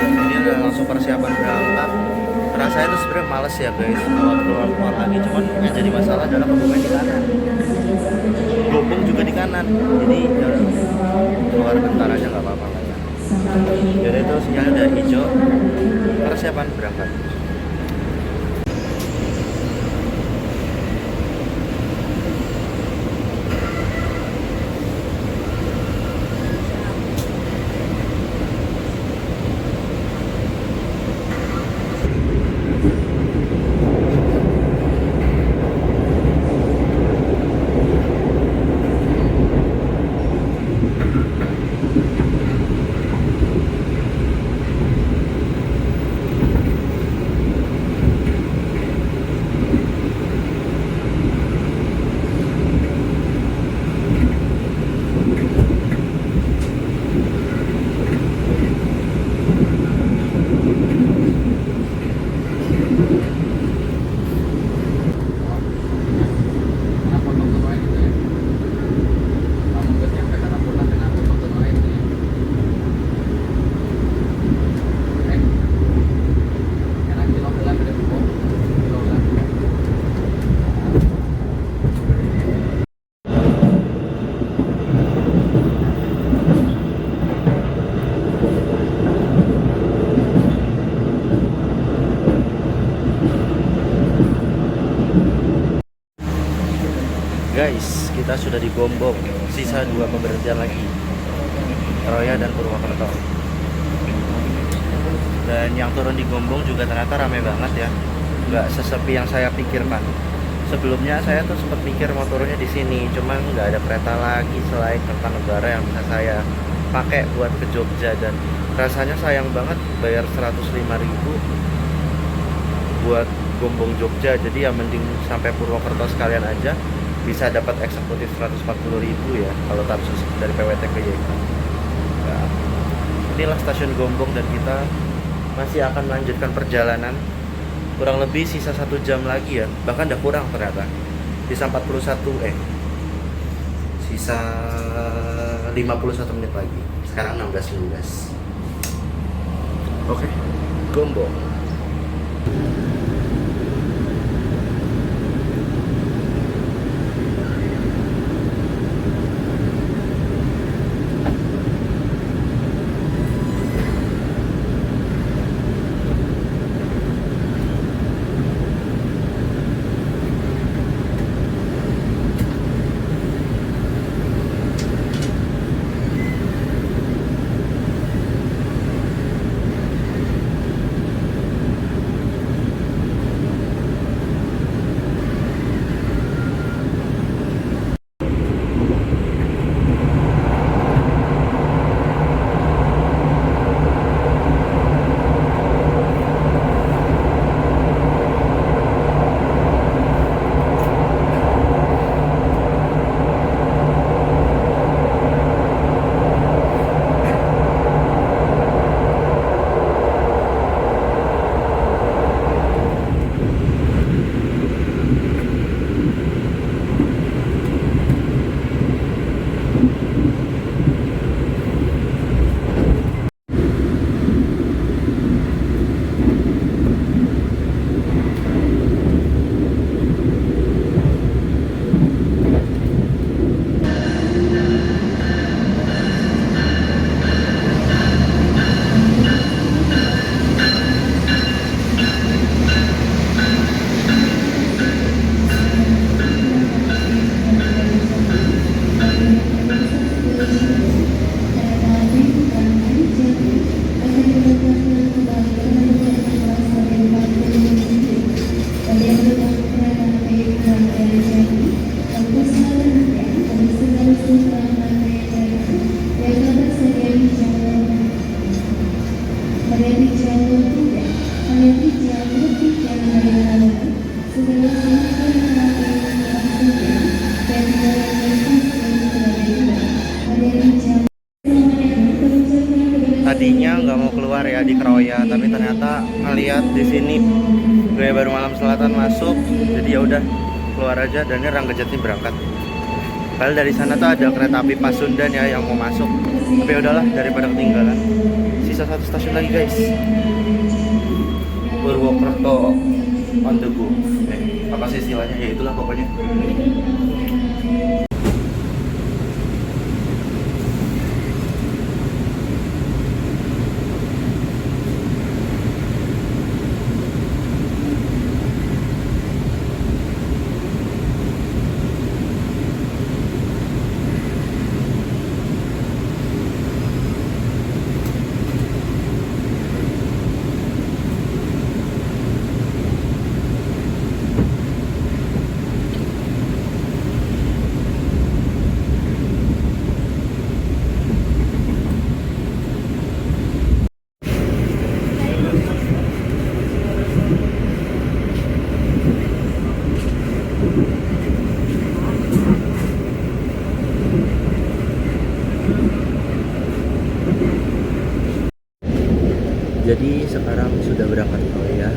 Ini udah langsung persiapan berangkat. Rasanya tuh sebenarnya males ya guys kalau keluar lagi. Cuman yang jadi masalah adalah Kebumen di kanan, Gombong juga di kanan. Jadi ya, keluar bentar aja nggak apa-apa lah ya. Jadi itu sinyalnya udah hijau. Persiapan berangkat. Guys, kita sudah di Gombong. Sisa 2 pemberhentian lagi, Roya dan Purwokerto. Dan yang turun di Gombong juga ternyata ramai banget ya. Nggak sesepi yang saya pikirkan. Sebelumnya saya tuh sempat mikir mau turunnya di sini, cuman nggak ada kereta lagi selain Kertanegara yang bisa saya pakai buat ke Jogja. Dan rasanya sayang banget bayar 105.000 buat Gombong Jogja. Jadi ya mending sampai Purwokerto sekalian aja. Bisa dapat eksekutif 140.000 ya kalau tarsus dari PWT ke YK. Nah, inilah stasiun Gombong dan kita masih akan melanjutkan perjalanan. Kurang lebih sisa 1 jam lagi ya, bahkan udah kurang ternyata. Sisa 41 sisa 51 menit lagi. Sekarang 16.19. Oke, Gombong. tadinya nggak mau keluar ya di Kroya, tapi ternyata ngeliat di sini Gaya Baru Malam Selatan masuk, jadi ya udah keluar aja. Dan ini Rangga Jati berangkat. Padahal dari sana tuh ada kereta api Pasundan ya yang mau masuk, tapi udahlah daripada ketinggalan. Sisa 1 stasiun lagi guys. Purwokerto on the go. Apa sih istilahnya? Ya itulah pokoknya. Jadi sekarang sudah berangkat Kroya.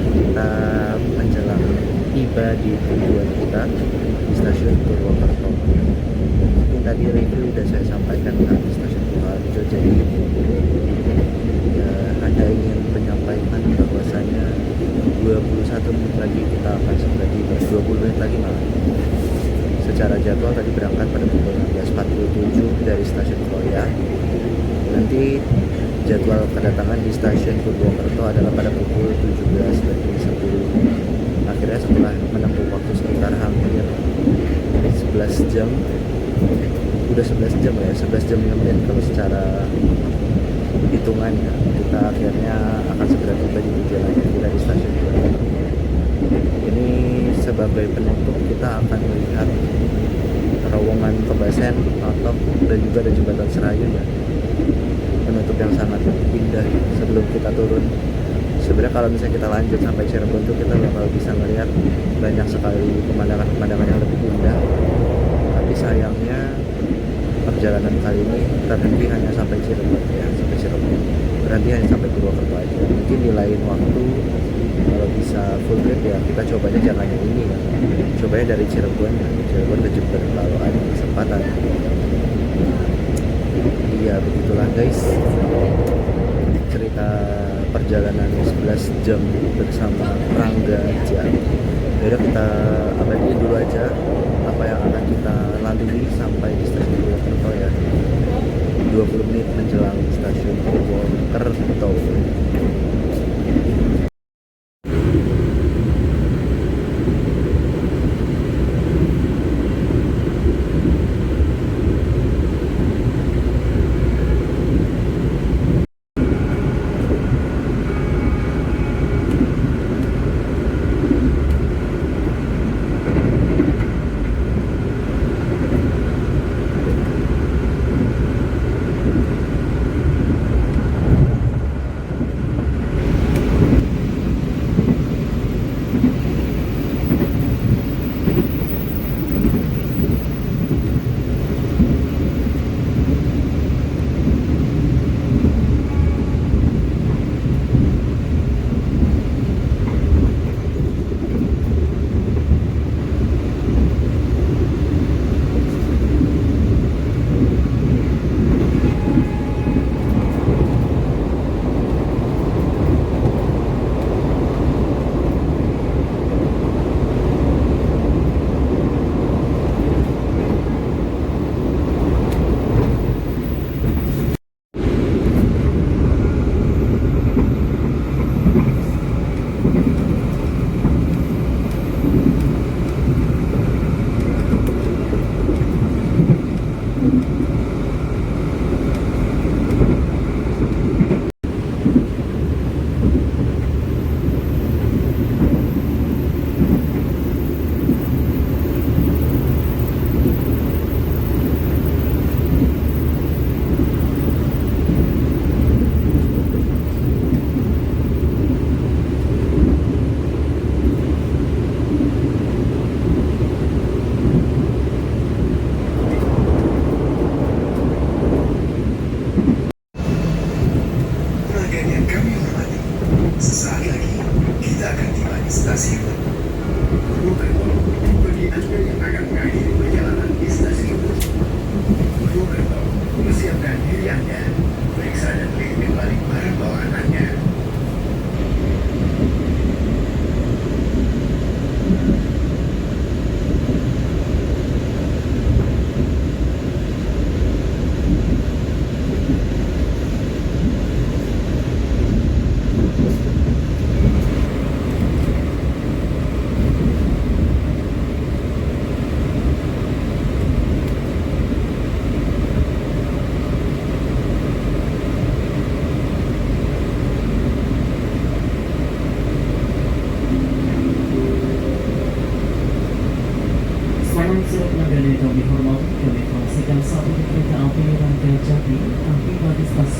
Kita menjelang tiba di tujuan kita di stasiun Purwokerto. Mungkin tadi review udah saya sampaikan kan di stasiun Purwokerto. Jadi ya, Anda ingin menyampaikan bahwasanya 21 menit lagi kita akan segera tiba, 20 menit lagi malah. Secara jadwal tadi berangkat pada pukul 16.47 dari stasiun Kroya. Nanti jadwal kedatangan di stasiun Purwokerto adalah pada pukul 17.10. Akhirnya setelah menempuh waktu sekitar hampir 11 jam, udah 11 jam ya, 11 jam 5 menit kalau secara hitungannya, kita akhirnya akan segera tiba di tujuan kita di stasiun Purwokerto. Ini sebagai penutup kita akan melihat terowongan Kebasen, Notok, dan juga ada jembatan Serayu ya. Penutup yang sangat indah sebelum kita turun. Sebenarnya kalau misalnya kita lanjut sampai Cirebon tuh kita bakal bisa melihat banyak sekali pemandangan-pemandangan yang lebih indah. Tapi sayangnya perjalanan kali ini terhenti hanya sampai Cirebon ya, sampai Cirebon. Berhenti hanya sampai Purwokerto aja. Mungkin di lain waktu kalau bisa full trip ya kita cobanya jangan yang ini ya. Cobanya dari Cirebon ya, Cirebon ke Jember kalau ada kesempatan. Iya begitulah guys, cerita perjalanan 11 jam bersama Rangga Jati. Yaudah kita abadiin dulu aja apa yang akan kita lalui sampai di stasiun Purwokerto ya. 20 menit menjelang stasiun Purwokerto.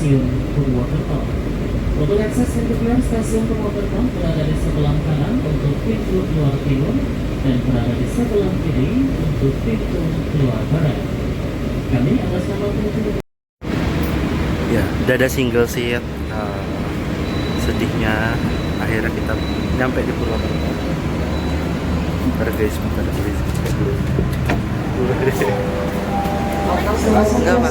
stasiun Purwokerto. Untuk akses pintu stasiun Purwokerto berada di sebelah kanan untuk pintu keluar timur dan berada di sebelah kiri untuk pintu keluar barat. Kami atas nama pengunjung. Ya, udah ada single seat. Sedihnya akhirnya kita nyampe di Purwokerto. Bentar guys, bentar guys. Enggak, Pak.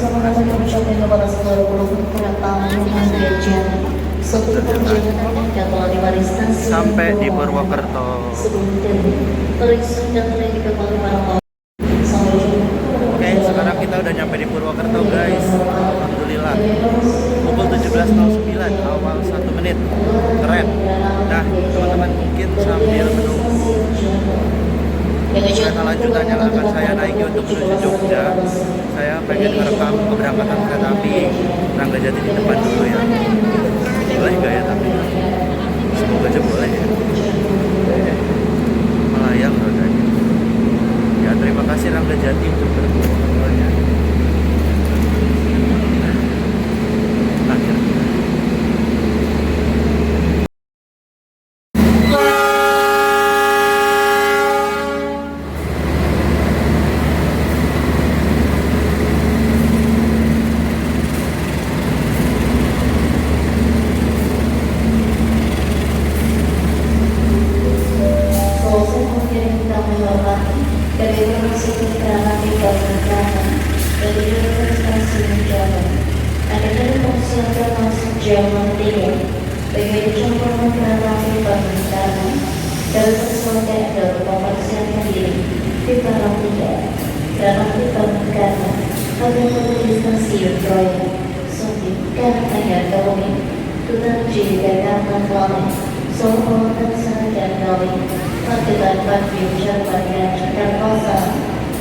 Sampai di Purwokerto. Oke, sekarang kita udah nyampe di Purwokerto guys. Alhamdulillah. Pukul 17.09, awal 1 menit. Keren. Nah, teman-teman mungkin sambil menunggu kereta lanjutannya akan saya naiki untuk menuju Jogja. Saya pengen merekam keberangkatan kereta api Ranggajati di depan dulu ya. Boleh nggak ya tapi? Semoga aja boleh ya. Melayang rodanya. Ya terima kasih Ranggajati untuk berkunjungnya. Akhirnya.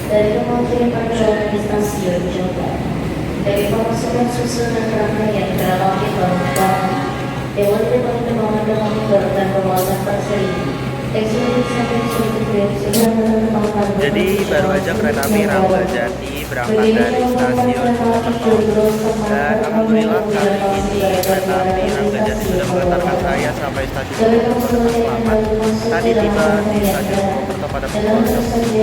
Dari Kementerian Perjalanan di Stasiun Jombang, dari pemasukan susunan rangkaian kereta api Pamekasan, Dewan Pertimbangan dalam dan Penguasaan Perseri, Jadi baru aja kereta api Ranggajati berangkat dari stasiun Purwokerto dan alhamdulillah kali ini kereta api Ranggajati sudah mengantarkan saya sampai stasiun Purwokerto dengan selamat. Tadi tiba di stasiun Purwokerto pada pukul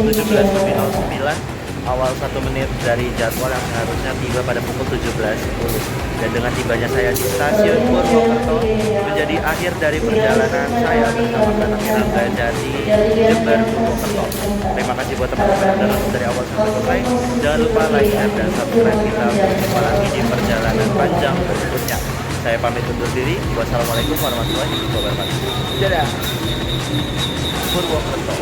17.09 awal 1 menit dari jadwal yang seharusnya tiba pada pukul 17.10. Dan dengan tibanya saya di stasiun Purwokerto menjadi akhir dari perjalanan saya bersama kereta api Ranggajati Jember Purwokerto. Terima kasih buat teman-teman yang udah nonton dari awal sampai selesai. Jangan lupa like, share, dan subscribe kita untuk jumpa lagi di perjalanan panjang berikutnya. Saya pamit undur diri. Wassalamualaikum warahmatullahi wabarakatuh. Dadah. Purwokerto.